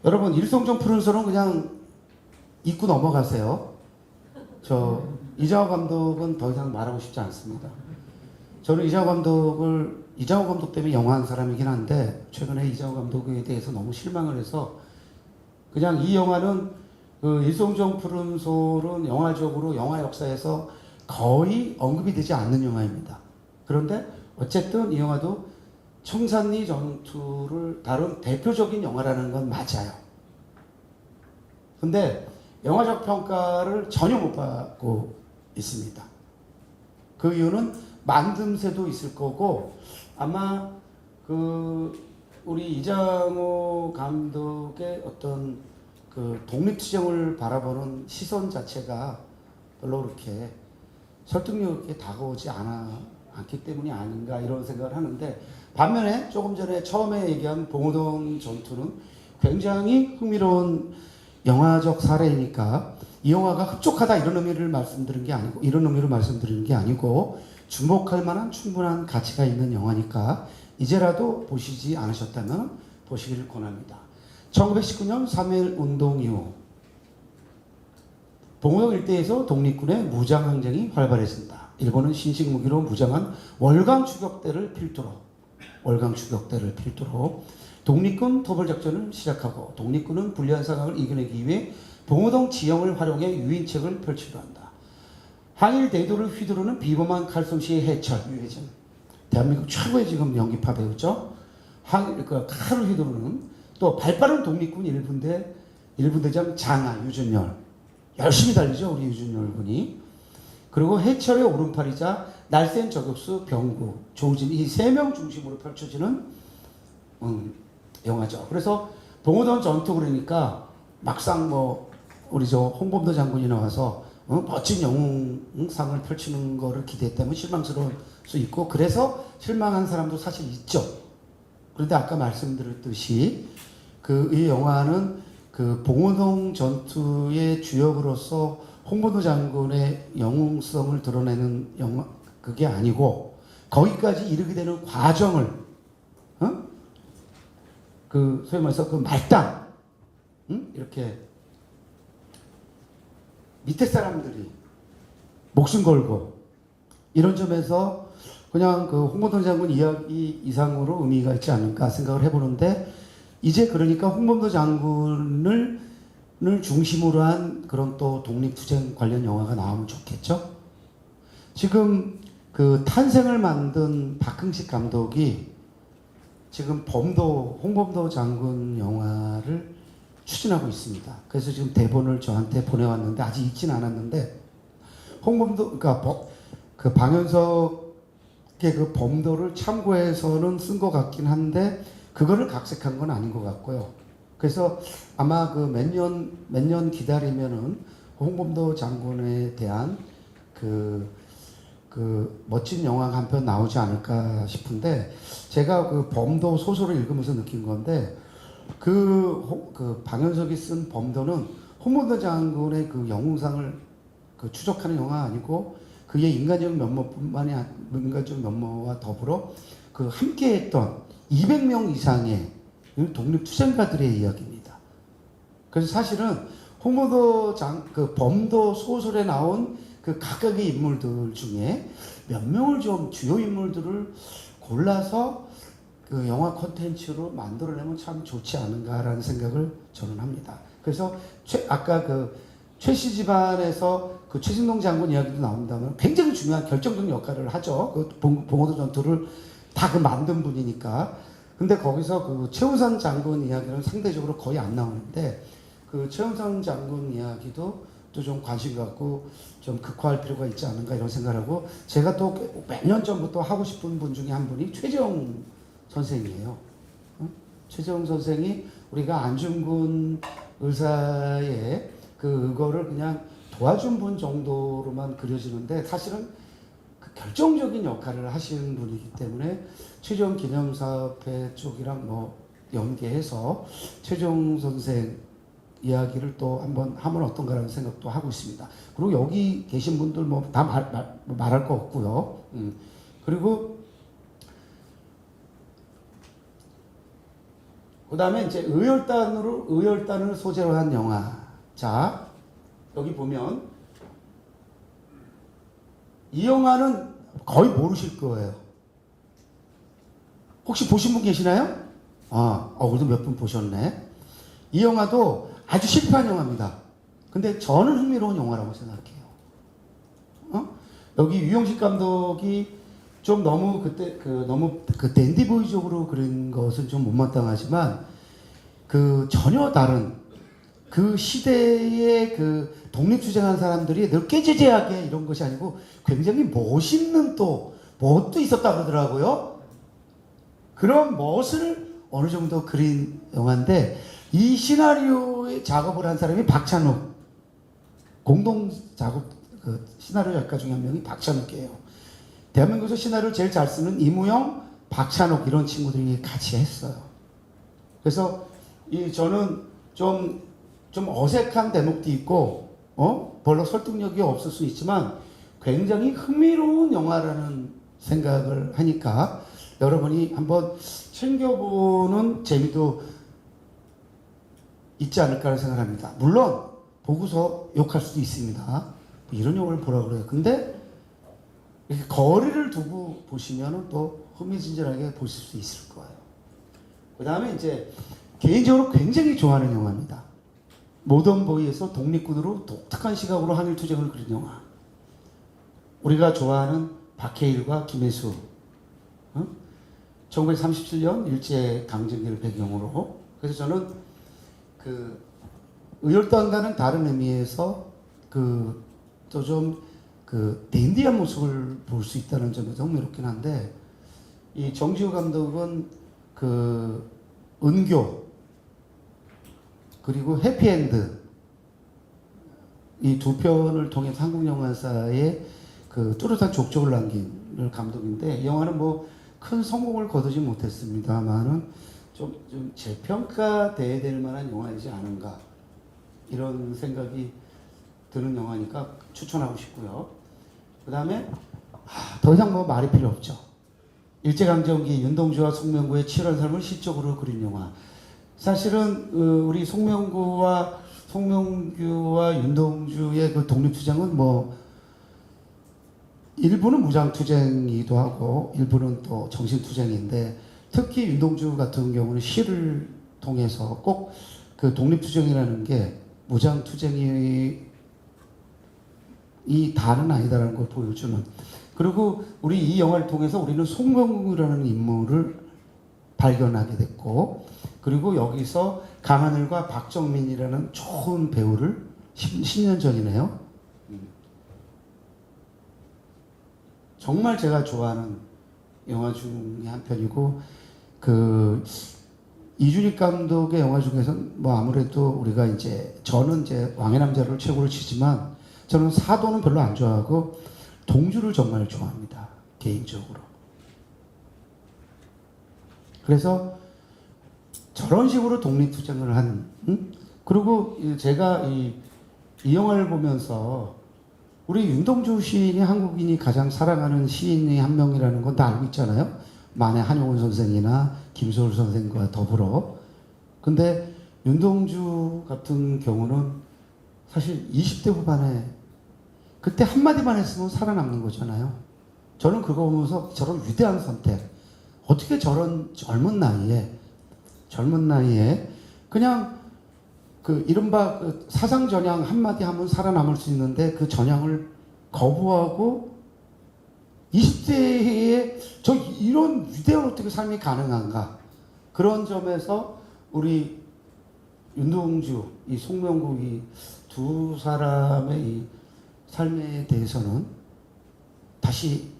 여러분 일송정 푸른 소는 그냥 잊고 넘어가세요. 이장호 감독은 더 이상 말하고 싶지 않습니다. 저는 이장호 감독 때문에 영화한 사람이긴 한데, 최근에 이장호 감독에 대해서 너무 실망을 해서 그냥 이 영화는 일송정 푸른 소는 영화적으로 영화 역사에서 거의 언급이 되지 않는 영화입니다. 그런데 어쨌든 이 영화도 청산리 전투를 다룬 대표적인 영화라는 건 맞아요. 근데 영화적 평가를 전혀 못 받고 있습니다. 그 이유는 만듦새도 있을 거고, 아마 우리 이장호 감독의 어떤 그 독립투쟁을 바라보는 시선 자체가 별로 그렇게 설득력 있게 다가오지 않기 때문이 아닌가 이런 생각을 하는데, 반면에 조금 전에 처음에 얘기한 봉오동 전투는 굉장히 흥미로운 영화적 사례이니까 이 영화가 흡족하다 이런 의미를 말씀드린 게 아니고, 이런 의미로 말씀드리는 게 아니고 주목할 만한 충분한 가치가 있는 영화니까 이제라도 보시지 않으셨다면 보시기를 권합니다. 1919년 3.1 운동 이후 봉오동 일대에서 독립군의 무장항쟁이 활발해진다. 일본은 신식 무기로 무장한 월강 추격대를 필두로 독립군 토벌작전을 시작하고, 독립군은 불리한 상황을 이겨내기 위해 봉오동 지형을 활용해 유인책을 펼치려 한다. 항일 대도를 휘두르는 비범한 칼솜씨의 해철, 유해진. 대한민국 최고의 지금 연기파 배우죠. 그 칼을 휘두르는, 또 발빠른 독립군 1분대장 장하, 유준열. 열심히 달리죠, 우리 유준열 군이. 그리고 해철의 오른팔이자 날쌘 저격수 병구, 조우진, 이 세 명 중심으로 펼쳐지는 영화죠. 그래서 봉오동 전투 그러니까 막상 뭐 우리 저 홍범도 장군이 나와서 멋진 영웅상을 펼치는 거를 기대했다면 실망스러울 수 있고, 그래서 실망한 사람도 사실 있죠. 그런데 아까 말씀드렸듯이 이 영화는 그 봉오동 전투의 주역으로서 홍범도 장군의 영웅성을 드러내는 영화, 그게 아니고 거기까지 이르게 되는 과정을, 소위 말해서 그 말단, 이렇게 밑에 사람들이 목숨 걸고, 이런 점에서 그냥 그 홍범도 장군 이야기 이상으로 의미가 있지 않을까 생각을 해보는데, 이제 그러니까 홍범도 장군을 중심으로 한 그런 또 독립투쟁 관련 영화가 나오면 좋겠죠? 지금 그 탄생을 만든 박흥식 감독이 지금 홍범도 장군 영화를 추진하고 있습니다. 그래서 지금 대본을 저한테 보내왔는데 아직 읽진 않았는데, 그러니까 그 방현석의 그 범도를 참고해서는 쓴 것 같긴 한데 그거를 각색한 건 아닌 것 같고요. 그래서 아마 그 몇 년 기다리면은 홍범도 장군에 대한 그 멋진 영화가 한 편 나오지 않을까 싶은데, 제가 그 범도 소설을 읽으면서 느낀 건데, 그 방현석이 쓴 범도는 홍범도 장군의 그 영웅상을 추적하는 영화 아니고, 그의 인간적 면모와 더불어 그 함께했던 200명 이상의 독립투쟁가들의 이야기입니다. 그래서 사실은 그 범도 소설에 나온 그 각각의 인물들 중에 몇 명을 좀 주요 인물들을 골라서 그 영화 콘텐츠로 만들어내면 참 좋지 않은가라는 생각을 저는 합니다. 그래서 아까 그 최씨 집안에서 그 최진동 장군 이야기도 나온다면 굉장히 중요한 결정적 역할을 하죠. 그 봉오도 전투를 다 그 만든 분이니까. 근데 거기서 그 최우선 장군 이야기는 상대적으로 거의 안 나오는데, 그 최우선 장군 이야기도 또 좀 관심 갖고 좀 극화할 필요가 있지 않은가 이런 생각을 하고, 제가 또 몇 년 전부터 하고 싶은 분 중에 한 분이 최재형 선생이에요. 최재형 선생이 우리가 안중근 의사의 그거를 그냥 도와준 분 정도로만 그려지는데, 사실은 그 결정적인 역할을 하시는 분이기 때문에 최재형 기념사업회 쪽이랑 뭐 연계해서 최재형 선생 이야기를 또 한번 하면 어떤가라는 생각도 하고 있습니다. 그리고 여기 계신 분들 뭐 다 말할 거 없고요. 그리고 그 다음에 이제 의열단을 소재로 한 영화. 자, 여기 보면 이 영화는 거의 모르실 거예요. 혹시 보신 분 계시나요? 그래도 몇 분 보셨네. 이 영화도 아주 실패한 영화입니다. 근데 저는 흥미로운 영화라고 생각해요. 여기 유영식 감독이 좀 너무 너무 댄디보이적으로 그린 것은 좀 못마땅하지만, 그 전혀 다른 그 시대의 그 독립투쟁한 사람들이 늘 깨재재하게 이런 것이 아니고 굉장히 멋있는 또 멋도 있었다 그러더라고요. 그런 멋을 어느 정도 그린 영화인데, 이 시나리오의 시나리오의 작업을 한 사람이 박찬욱, 공동 작업 그 시나리오 작가 중에 한 명이 박찬욱이에요. 대한민국에서 시나리오를 제일 잘 쓰는 이무영, 박찬욱 이런 친구들이 같이 했어요. 그래서 저는 좀 어색한 대목도 있고 별로 설득력이 없을 수 있지만 굉장히 흥미로운 영화라는 생각을 하니까 여러분이 한번 챙겨보는 재미도 있지 않을까 생각합니다. 물론 보고서 욕할 수도 있습니다. 뭐 이런 영화를 보라고 그래요. 근데 이렇게 거리를 두고 보시면 또 흥미진진하게 보실 수 있을 거예요. 그 다음에 이제 개인적으로 굉장히 좋아하는 영화입니다. 모던보이에서 독립군으로 독특한 시각으로 한일투쟁을 그린 영화. 우리가 좋아하는 박해일과 김혜수, 1937년 일제강점기를 배경으로. 그래서 저는 그 의열단과는 다른 의미에서 또 좀 댄디한 모습을 볼 수 있다는 점에서 흥미롭긴 한데, 이 정지우 감독은 은교 그리고 해피엔드 이 두 편을 통해서 한국 영화사에 뚜렷한 족적을 남긴 감독인데, 이 영화는 뭐 큰 성공을 거두지 못했습니다만은 좀 재평가돼야 될 만한 영화이지 않은가 이런 생각이 드는 영화니까 추천하고 싶고요. 그 다음에 더 이상 뭐 말이 필요 없죠. 일제강점기 윤동주와 송명구의 치열한 삶을 시적으로 그린 영화. 사실은 우리 송명구와 윤동주의 그 독립투쟁은 뭐 일부는 무장투쟁이기도 하고 일부는 또 정신투쟁인데, 특히 윤동주 같은 경우는 시를 통해서 꼭 그 독립투쟁이라는 게 무장투쟁이 다는 아니다라는 걸 보여주는. 그리고 우리 이 영화를 통해서 우리는 송명구라는 인물을 발견하게 됐고, 그리고 여기서 강하늘과 박정민이라는 좋은 배우를 10년 전이네요. 정말 제가 좋아하는 영화 중에 한 편이고, 이준익 감독의 영화 중에서는 뭐 아무래도 우리가 저는 왕의 남자를 최고로 치지만 저는 사도는 별로 안 좋아하고 동주를 정말 좋아합니다. 개인적으로. 그래서 저런 식으로 독립투쟁을 한, 그리고 제가 이 영화를 보면서 우리 윤동주 시인이 한국인이 가장 사랑하는 시인의 한 명이라는 건 다 알고 있잖아요. 만해 한용운 선생이나 김소월 선생과 더불어. 근데 윤동주 같은 경우는 사실 20대 후반에 그때 한마디만 했으면 살아남는 거잖아요. 저는 그거 보면서 저런 위대한 선택, 어떻게 저런 젊은 나이에 그냥 이른바 사상 전향 한마디 하면 살아남을 수 있는데 그 전향을 거부하고 20대에 이런 위대한 어떻게 삶이 가능한가, 그런 점에서 우리 윤동주, 이 송명구 이 두 사람의 이 삶에 대해서는 다시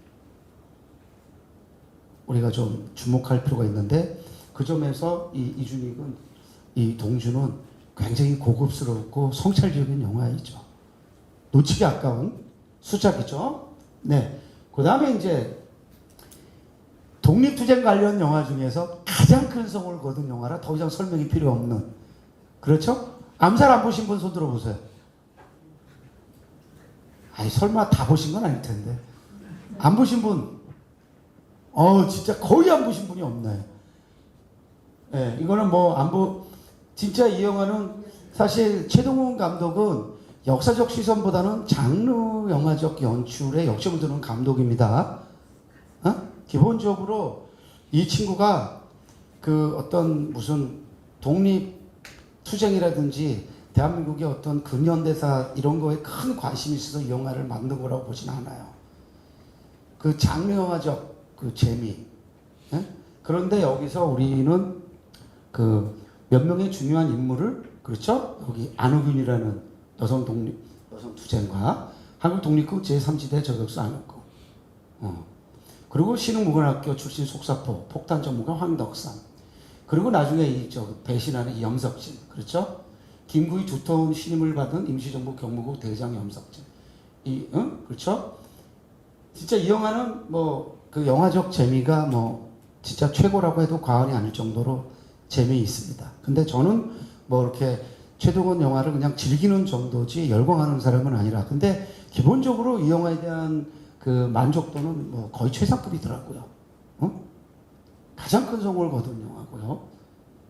우리가 좀 주목할 필요가 있는데, 그 점에서 이준익은, 이 동주는 굉장히 고급스럽고 성찰적인 영화이죠. 놓치기 아까운 수작이죠. 네. 그 다음에 이제 독립투쟁 관련 영화 중에서 가장 큰 성을 거둔 영화라 더 이상 설명이 필요 없는, 그렇죠? 암살 안 보신 분 손 들어보세요. 아니 설마 다 보신 건 아닐 텐데. 안 보신 분, 진짜 거의 안 보신 분이 없나요? 네, 이거는 뭐 진짜 이 영화는 사실 최동훈 감독은 역사적 시선보다는 장르 영화적 연출에 역점을 두는 감독입니다. 기본적으로 이 친구가 어떤 무슨 독립 투쟁이라든지 대한민국의 어떤 근현대사 이런 거에 큰 관심이 있어서 이 영화를 만든 거라고 보진 않아요. 장르 영화적 재미. 그런데 여기서 우리는 몇 명의 중요한 인물을, 그렇죠? 여기 안호균이라는 여성 투쟁가, 한국 독립국 제3지대 저격수 안호균, 그리고 신흥무관학교 출신 속사포 폭탄 전문가 황덕산, 그리고 나중에 배신하는 이영석진, 그렇죠? 김구의 두터운 신임을 받은 임시정부 경무국 대장 염석재. 그렇죠? 진짜 이 영화는 뭐 그 영화적 재미가 뭐 진짜 최고라고 해도 과언이 아닐 정도로 재미있습니다. 근데 저는 뭐 이렇게 최동원 영화를 그냥 즐기는 정도지 열광하는 사람은 아니라, 근데 기본적으로 이 영화에 대한 그 만족도는 뭐 거의 최상급이더라고요. 가장 큰 성공을 거둔 영화고요.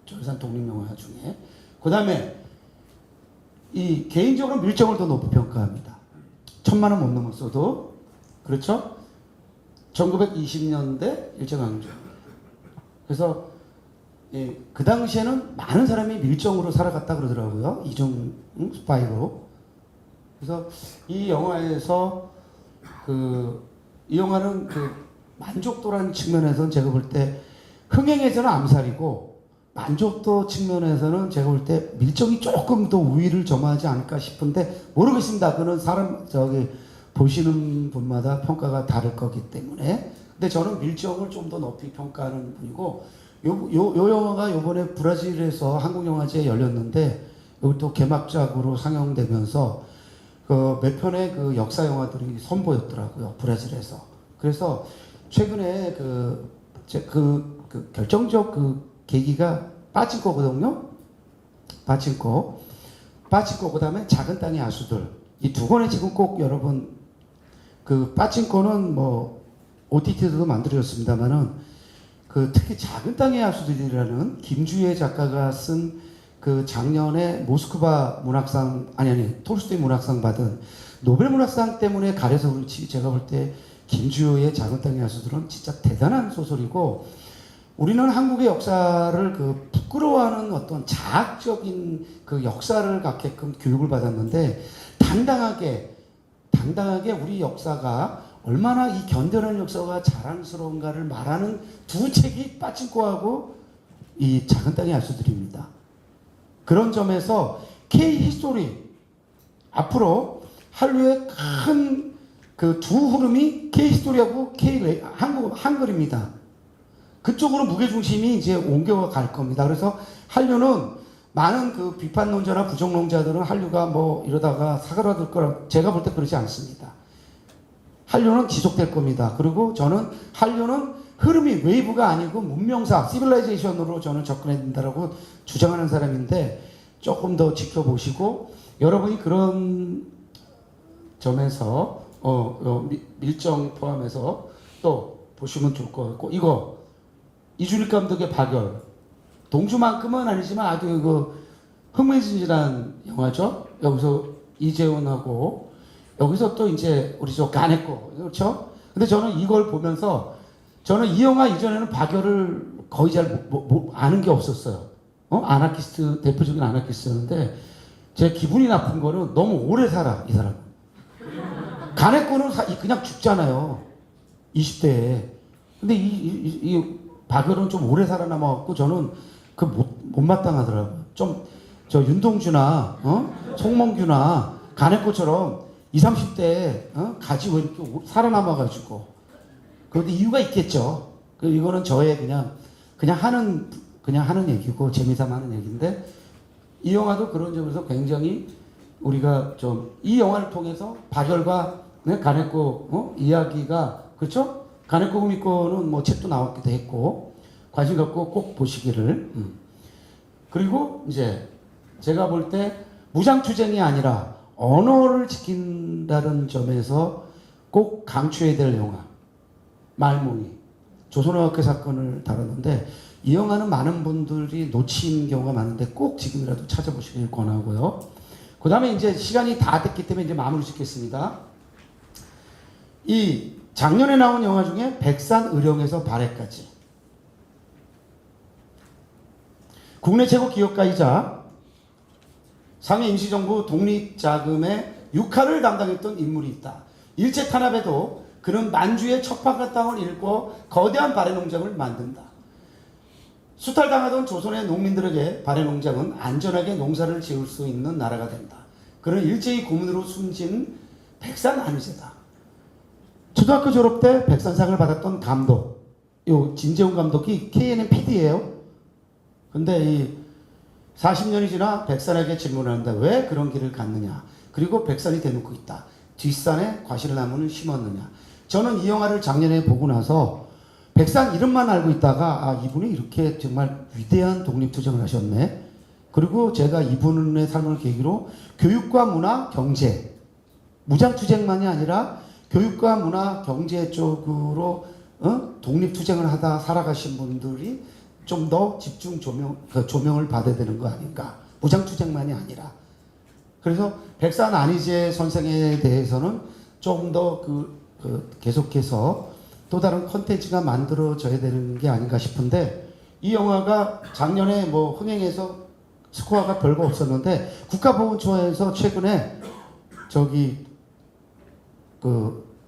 조선 독립영화 중에. 그 다음에 이 개인적으로 밀정을 더 높이 평가합니다. 1000만 원 못 넘었어도. 그렇죠? 1920년대 일제강점기. 그래서 그 당시에는 많은 사람이 밀정으로 살아갔다 그러더라고요. 이중 스파이로. 그래서 이 영화에서 이 영화는 그 만족도라는 측면에서는 제가 볼 때 흥행에서는 암살이고, 만족도 측면에서는 제가 볼 때 밀정이 조금 더 우위를 점하지 않을까 싶은데 모르겠습니다. 그는 보시는 분마다 평가가 다를 거기 때문에. 근데 저는 밀정을 좀 더 높이 평가하는 분이고, 요 영화가 요번에 브라질에서 한국영화제에 열렸는데, 여기 또 개막작으로 상영되면서 그 몇 편의 그 역사 영화들이 선보였더라고요, 브라질에서. 그래서 최근에 그 결정적 그 계기가 빠친코거든요. 빠친코, 그 다음에 작은 땅의 야수들. 이 두 권에 지금 꼭 여러분, 그 빠친코는 뭐 OTT에서도 만들어졌습니다만은, 그 특히 작은 땅의 야수들이라는 김주혜 작가가 쓴 그 작년에 모스크바 문학상, 톨스토이 문학상 받은 노벨 문학상 때문에 가려서 그렇지, 제가 볼 때 김주혜의 작은 땅의 야수들은 진짜 대단한 소설이고, 우리는 한국의 역사를 그 부끄러워하는 어떤 자학적인 그 역사를 갖게끔 교육을 받았는데, 당당하게 우리 역사가 얼마나 이 견뎌낸 역사가 자랑스러운가를 말하는 두 책이 빠친코하고 이 작은 땅의 야수들입니다. 그런 점에서 K 히스토리, 앞으로 한류의 큰 그 두 흐름이 K 히스토리하고 한글입니다. 그쪽으로 무게중심이 이제 옮겨갈 겁니다. 그래서 한류는 많은 그 비판론자나 부정론자들은 한류가 뭐 이러다가 사그라들 거라, 제가 볼 때 그러지 않습니다. 한류는 지속될 겁니다. 그리고 저는 한류는 흐름이 웨이브가 아니고 문명사, 시빌라이제이션으로 저는 접근해야 된다고 주장하는 사람인데, 조금 더 지켜보시고 여러분이 그런 점에서 밀정 포함해서 또 보시면 좋을 것 같고, 이거 이준익 감독의 박열, 동주만큼은 아니지만 아주 그 흥미진진한 영화죠. 여기서 이재훈하고 여기서 또 이제 우리 저 가네코, 그렇죠? 근데 저는 이걸 보면서, 저는 이 영화 이전에는 박열을 거의 잘 아는 게 없었어요. 아나키스트, 대표적인 아나키스트였는데, 제 기분이 나쁜 거는 너무 오래 살아, 이 사람. 가네코는 그냥 죽잖아요, 20대에. 근데 이 박열은 좀 오래 살아남아갖고 저는 그 못마땅하더라고요. 좀 저 윤동주나 송몽규나 가네코처럼 20, 30대에 가지 왜 이렇게 살아남아가지고. 그런데 이유가 있겠죠. 이거는 저의 그냥 하는 얘기고, 재미삼아 하는 얘기인데, 이 영화도 그런 점에서 굉장히 우리가 좀 이 영화를 통해서 박열과 가네코 이야기가, 그렇죠? 가네코 구미코는 뭐 책도 나왔기도 했고, 관심 갖고 꼭 보시기를. 그리고 이제 제가 볼 때 무장투쟁이 아니라 언어를 지킨다는 점에서 꼭 강추해야 될 영화, 말몽이, 조선어학회 사건을 다뤘는데, 이 영화는 많은 분들이 놓친 경우가 많은데 꼭 지금이라도 찾아보시길 권하고요. 그 다음에 이제 시간이 다 됐기 때문에 이제 마무리 짓겠습니다. 이 작년에 나온 영화 중에 백산의령에서 발해까지, 국내 최고 기업가이자 상해 임시정부 독립자금의 6할을 담당했던 인물이 있다. 일제 탄압에도 그는 만주의 척박한 땅을 일궈 거대한 발해농장을 만든다. 수탈당하던 조선의 농민들에게 발해농장은 안전하게 농사를 지을 수 있는 나라가 된다. 그는 일제히 고문으로 숨진 백산 안위제다. 초등학교 졸업 때 백산상을 받았던 감독, 요 진재훈 감독이 KNN PD예요. 근데 40년이 지나 백산에게 질문하는데 왜 그런 길을 갔느냐. 그리고 백산이 대놓고 있다. 뒷산에 과실나무는 심었느냐. 저는 이 영화를 작년에 보고 나서 백산 이름만 알고 있다가 아 이분이 이렇게 정말 위대한 독립투쟁을 하셨네. 그리고 제가 이분의 삶을 계기로 교육과 문화, 경제 무장투쟁만이 아니라 교육과 문화, 경제 쪽으로 독립투쟁을 하다 살아가신 분들이 좀 더 집중 조명을 받아야 되는 거 아닌가. 무장투쟁만이 아니라. 그래서 백산 안희재 선생에 대해서는 조금 더 계속해서 또 다른 컨텐츠가 만들어져야 되는 게 아닌가 싶은데 이 영화가 작년에 뭐 흥행해서 스코어가 별거 없었는데 국가보훈처에서 최근에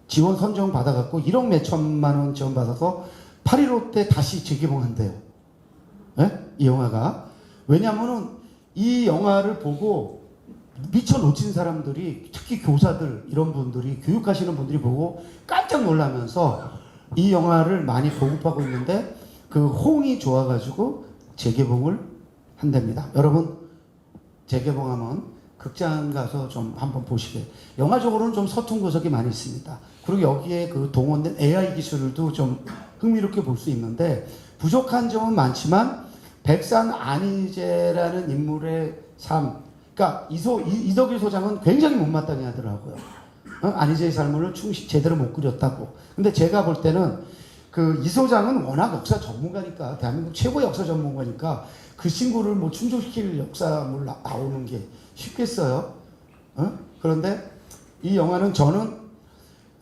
지원 선정 받아갖고 1억 몇천만 원 지원 받아서 8.15 때 다시 재개봉한대요. 네? 이 영화가. 왜냐면은 이 영화를 보고 미쳐 놓친 사람들이 특히 교사들 이런 분들이 교육하시는 분들이 보고 깜짝 놀라면서 이 영화를 많이 보급하고 있는데 그 호응이 좋아가지고 재개봉을 한답니다. 여러분 재개봉하면 극장 가서 좀 한번 보시게. 영화적으로는 좀 서툰 구석이 많이 있습니다. 그리고 여기에 그 동원된 AI 기술도 좀 흥미롭게 볼 수 있는데 부족한 점은 많지만 백산 안희재라는 인물의 삶, 그러니까 이덕일 소장은 굉장히 못마땅해 하더라고요. 안희재의 삶을 제대로 못 그렸다고. 근데 제가 볼 때는 이 소장은 워낙 역사 전문가니까, 대한민국 최고의 역사 전문가니까 그 친구를 뭐 충족시킬 역사물 나오는 게 쉽겠어요. 그런데 이 영화는 저는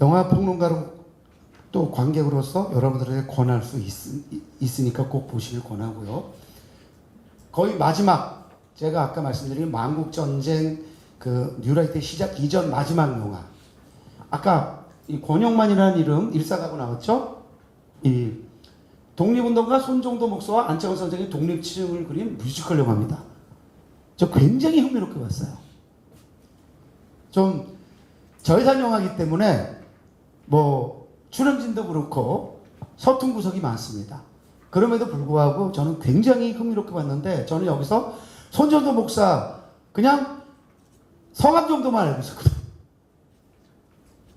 영화 평론가로 또 관객으로서 여러분들에게 권할 수 있으니까 꼭 보시길 권하고요. 거의 마지막, 제가 아까 말씀드린 만국전쟁 뉴라이트 시작 이전 마지막 영화. 아까 이 권영만이라는 이름 일사가고 나왔죠? 이 독립운동가 손정도 목사와 안창호 선생의 독립치증을 그린 뮤지컬 영화입니다. 저 굉장히 흥미롭게 봤어요. 좀 저예산 영화이기 때문에 뭐 출연진도 그렇고 서툰 구석이 많습니다. 그럼에도 불구하고 저는 굉장히 흥미롭게 봤는데 저는 여기서 손정도 목사 그냥 성함 정도만 알고 있었거든요.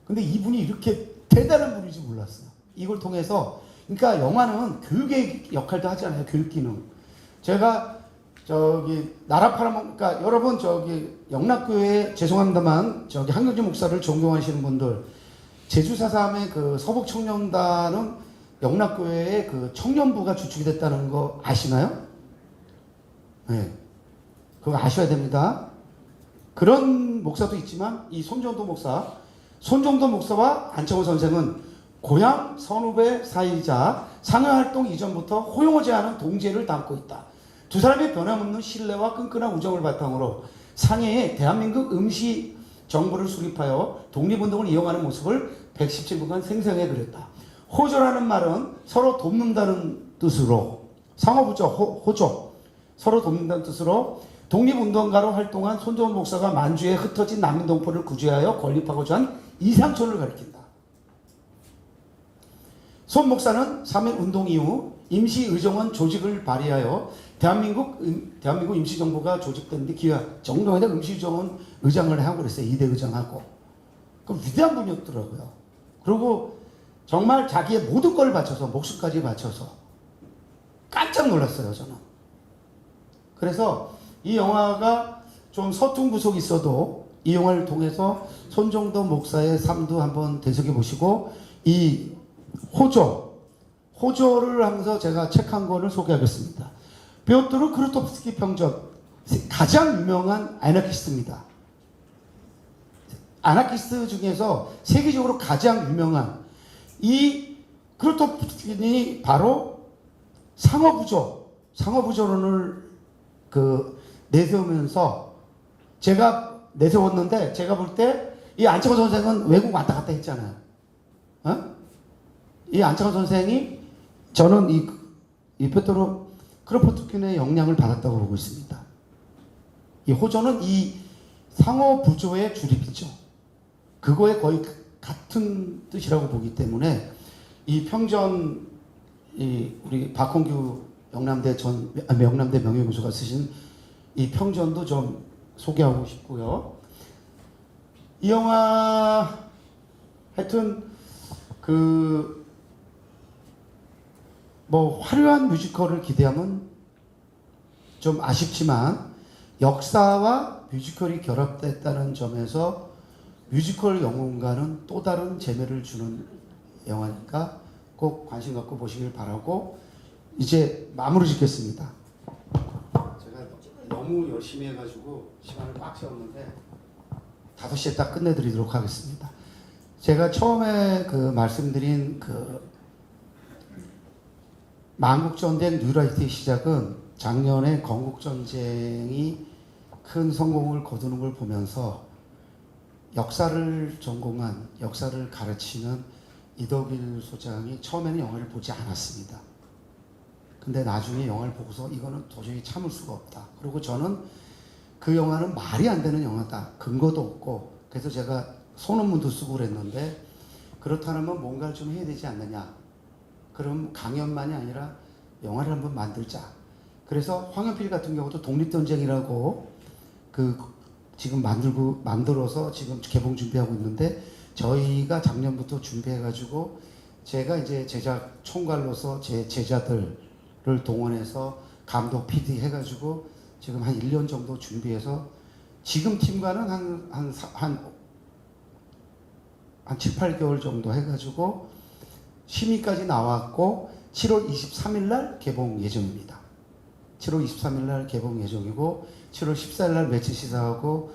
근데 이분이 이렇게 대단한 분인지 몰랐어요. 이걸 통해서 그러니까 영화는 교육의 역할도 하잖아요. 교육 기능. 제가 나라 팔아먹 그러니까 여러분 영락교회 죄송합니다만 한경주 목사를 존경하시는 분들 제주 4.3의 서북청년단은 영락교회의 청년부가 주축이 됐다는 거 아시나요? 네. 그거 아셔야 됩니다. 그런 목사도 있지만 이 손정도 목사와 안창호 선생은 고향 선후배 사이자 상해활동 이전부터 호용하지 않은 동지애를 담고 있다. 두 사람의 변함없는 신뢰와 끈끈한 우정을 바탕으로 상해에 대한민국 임시 정부를 수립하여 독립운동을 이용하는 모습을 117분간 생생하게 그렸다. 호조라는 말은 서로 돕는다는 뜻으로 상호부조 호조 서로 돕는다는 뜻으로 독립운동가로 활동한 손정은 목사가 만주에 흩어진 난민동포를 구제하여 건립하고자 한 이상촌을 가리킨다. 손 목사는 3.1 운동 이후 임시의정원 조직을 발의하여 대한민국 임시정부가 조직되는데 정동에다 임시의정원 의장을 하고 그랬어요. 2대 의장하고. 그 위대한 분이었더라고요. 그리고 정말 자기의 모든 걸 바쳐서 목숨까지 바쳐서 깜짝 놀랐어요. 저는. 그래서 이 영화가 좀 서툰 구석이 있어도 이 영화를 통해서 손정도 목사의 삶도 한번 되새겨 보시고 이 호조를 하면서 제가 책 한 권을 소개하겠습니다. 뾰트르 크루토프스키 평전 가장 유명한 아나키스트입니다. 아나키스트 중에서 세계적으로 가장 유명한 이 크루토프스키니 바로 상어부조론을 내세우면서 제가 내세웠는데 제가 볼 때 이 안창호 선생은 외국 왔다 갔다 했잖아요. 이 안창호 선생이 저는 이 뾰트르 크루토프스키의 영향을 받았다고 보고 있습니다. 이 호조는 이 상어부조의 줄임이죠. 그거에 거의 같은 뜻이라고 보기 때문에 이 평전 우리 박홍규 명남대 명예교수가 쓰신 이 평전도 좀 소개하고 싶고요. 이 영화 하여튼 그 뭐 화려한 뮤지컬을 기대하면 좀 아쉽지만 역사와 뮤지컬이 결합됐다는 점에서 뮤지컬 영웅과는 또 다른 재미를 주는 영화니까 꼭 관심 갖고 보시길 바라고 이제 마무리 짓겠습니다. 제가 너무 열심히 해가지고 시간을 꽉 채웠는데 5시에 딱 끝내드리도록 하겠습니다. 제가 처음에 그 말씀드린 그 만국전쟁 뉴라이트의 시작은 작년에 건국전쟁이 큰 성공을 거두는 걸 보면서 역사를 전공한, 역사를 가르치는 이덕일 소장이 처음에는 영화를 보지 않았습니다. 근데 나중에 영화를 보고서 이거는 도저히 참을 수가 없다. 그리고 저는 그 영화는 말이 안 되는 영화다. 근거도 없고. 그래서 제가 소논문도 쓰고 그랬는데 그렇다면 뭔가를 좀 해야 되지 않느냐. 그럼 강연만이 아니라 영화를 한번 만들자. 그래서 황현필 같은 경우도 독립전쟁이라고 그 지금 만들어서 지금 개봉 준비하고 있는데 저희가 작년부터 준비해가지고 제가 이제 제작 총괄로서 제 제자들을 동원해서 감독, PD 해가지고 지금 한 1년 정도 준비해서 지금 팀과는 한 7, 8개월 정도 해가지고 심의까지 나왔고 7월 23일 날 개봉 예정입니다. 7월 23일 날 개봉 예정이고 7월 14일 날 매치 시사하고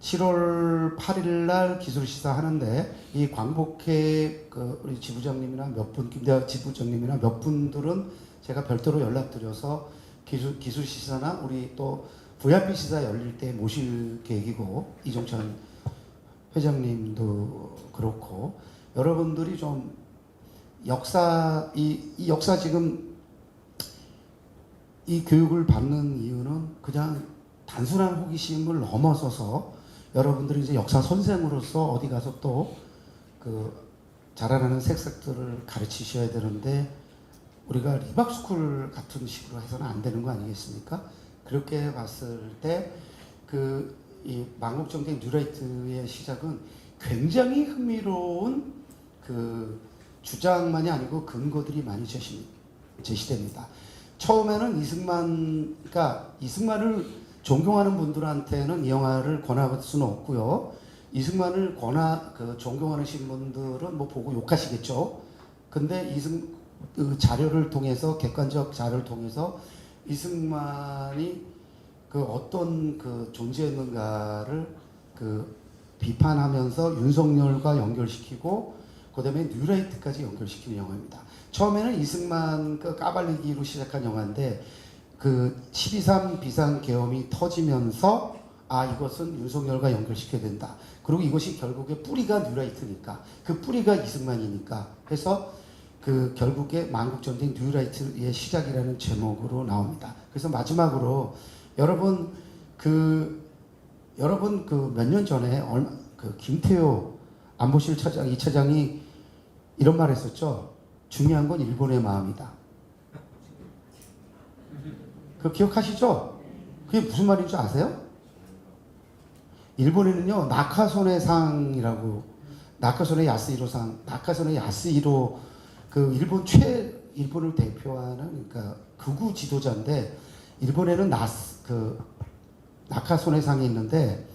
7월 8일 날 기술 시사하는데 이 광복회 그 우리 지부장님이나 몇 분, 김대학 지부장님이나 몇 분들은 제가 별도로 연락드려서 기술 시사나 우리 또 VIP 시사 열릴 때 모실 계획이고 이종찬 회장님도 그렇고 여러분들이 좀 역사 이 역사 지금 이 교육을 받는 이유는 그냥 단순한 호기심을 넘어서서 여러분들이 이제 역사 선생으로서 어디 가서 또 그 자라나는 색색들을 가르치셔야 되는데 우리가 리박스쿨 같은 식으로 해서는 안 되는 거 아니겠습니까? 그렇게 봤을 때 그 이 만국전쟁 뉴라이트의 시작은 굉장히 흥미로운 그 주장만이 아니고 근거들이 많이 제시됩니다. 처음에는 그러니까 이승만을 존경하는 분들한테는 이 영화를 권할 수는 없고요. 이승만을 존경하시는 분들은 뭐 보고 욕하시겠죠. 근데 그 자료를 통해서 객관적 자료를 통해서 이승만이 그 어떤 그 존재였는가를 그 비판하면서 윤석열과 연결시키고 그다음에 뉴라이트까지 연결시키는 영화입니다. 처음에는 이승만 그 까발리기로 시작한 영화인데 그 12.3 비상계엄이 터지면서 이것은 윤석열과 연결시켜야 된다. 그리고 이것이 결국에 뿌리가 뉴라이트니까 그 뿌리가 이승만이니까 해서 그 결국에 만국전쟁 뉴라이트의 시작이라는 제목으로 나옵니다. 그래서 마지막으로 여러분 그 몇 년 전에 그 김태호 안보실 차장 이 차장이 이런 말 했었죠. 중요한 건 일본의 마음이다. 그 기억하시죠? 그게 무슨 말인 줄 아세요? 일본에는요 나카소네 상이라고 나카소네 야스히로 그 일본을 대표하는 그러니까 극우 지도자인데 일본에는 나카소네 상이 있는데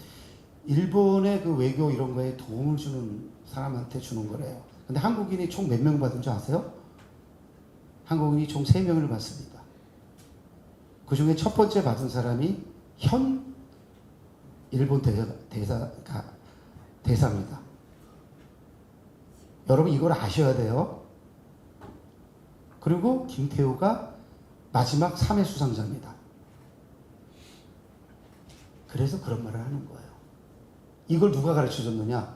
일본의 그 외교 이런 거에 도움을 주는 사람한테 주는 거래요. 근데 한국인이 총 몇 명 받은 줄 아세요? 한국인이 총 3명을 받습니다. 그 중에 첫 번째 받은 사람이 현 일본 대사입니다. 여러분 이걸 아셔야 돼요. 그리고 김태호가 마지막 3회 수상자입니다. 그래서 그런 말을 하는 거예요. 이걸 누가 가르쳐줬느냐?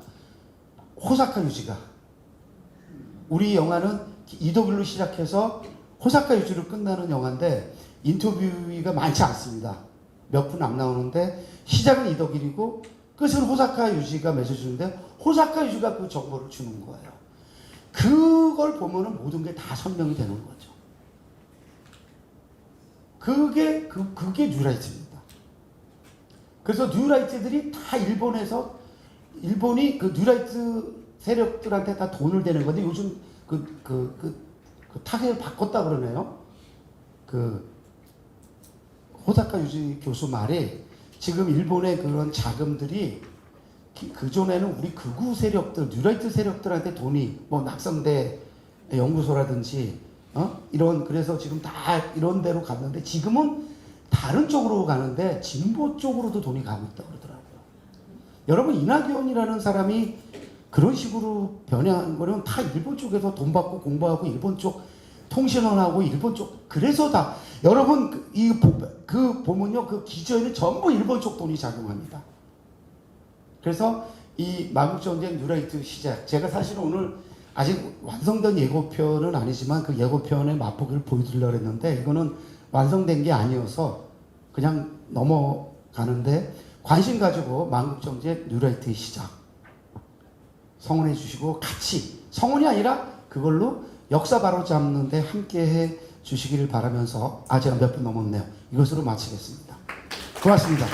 호사카 유지가. 우리 영화는 이덕일로 시작해서 호사카 유지로 끝나는 영화인데 인터뷰가 많지 않습니다. 몇 분 안 나오는데 시작은 이덕일이고 끝은 호사카 유지가 맺어주는데 호사카 유지가 그 정보를 주는 거예요. 그걸 보면은 모든 게 다 설명이 되는 거죠. 그게 뉴라이트입니다. 그래서 뉴라이트들이 다 일본에서 일본이 그 뉴라이트 세력들한테 다 돈을 대는 건데 요즘 그 타겟을 바꿨다 그러네요. 그 호사카 유지 교수 말에 지금 일본의 그런 자금들이 그전에는 우리 극우 세력들, 뉴라이트 세력들한테 돈이 뭐 낙성대 연구소라든지 이런 그래서 지금 다 이런 데로 갔는데 지금은 다른 쪽으로 가는데 진보 쪽으로도 돈이 가고 있다고 그러더라고요. 여러분 이낙연이라는 사람이 그런 식으로 변해한 거는 다 일본 쪽에서 돈 받고 공부하고 일본 쪽 통신원하고 일본 쪽 그래서 다 여러분 그 보면요 그 기저에는 전부 일본 쪽 돈이 작용합니다. 그래서 이 마국전쟁 뉴라이트 시작 제가 사실 오늘 아직 완성된 예고편은 아니지만 그 예고편의 맛보기를 보여드리려고 했는데 이거는 완성된 게 아니어서 그냥 넘어가는데 관심 가지고 마국전쟁 뉴라이트의 시작 성원해 주시고 같이 성원이 아니라 그걸로 역사 바로잡는데 함께해 주시기를 바라면서 제가 몇 분 넘었네요. 이것으로 마치겠습니다. 고맙습니다.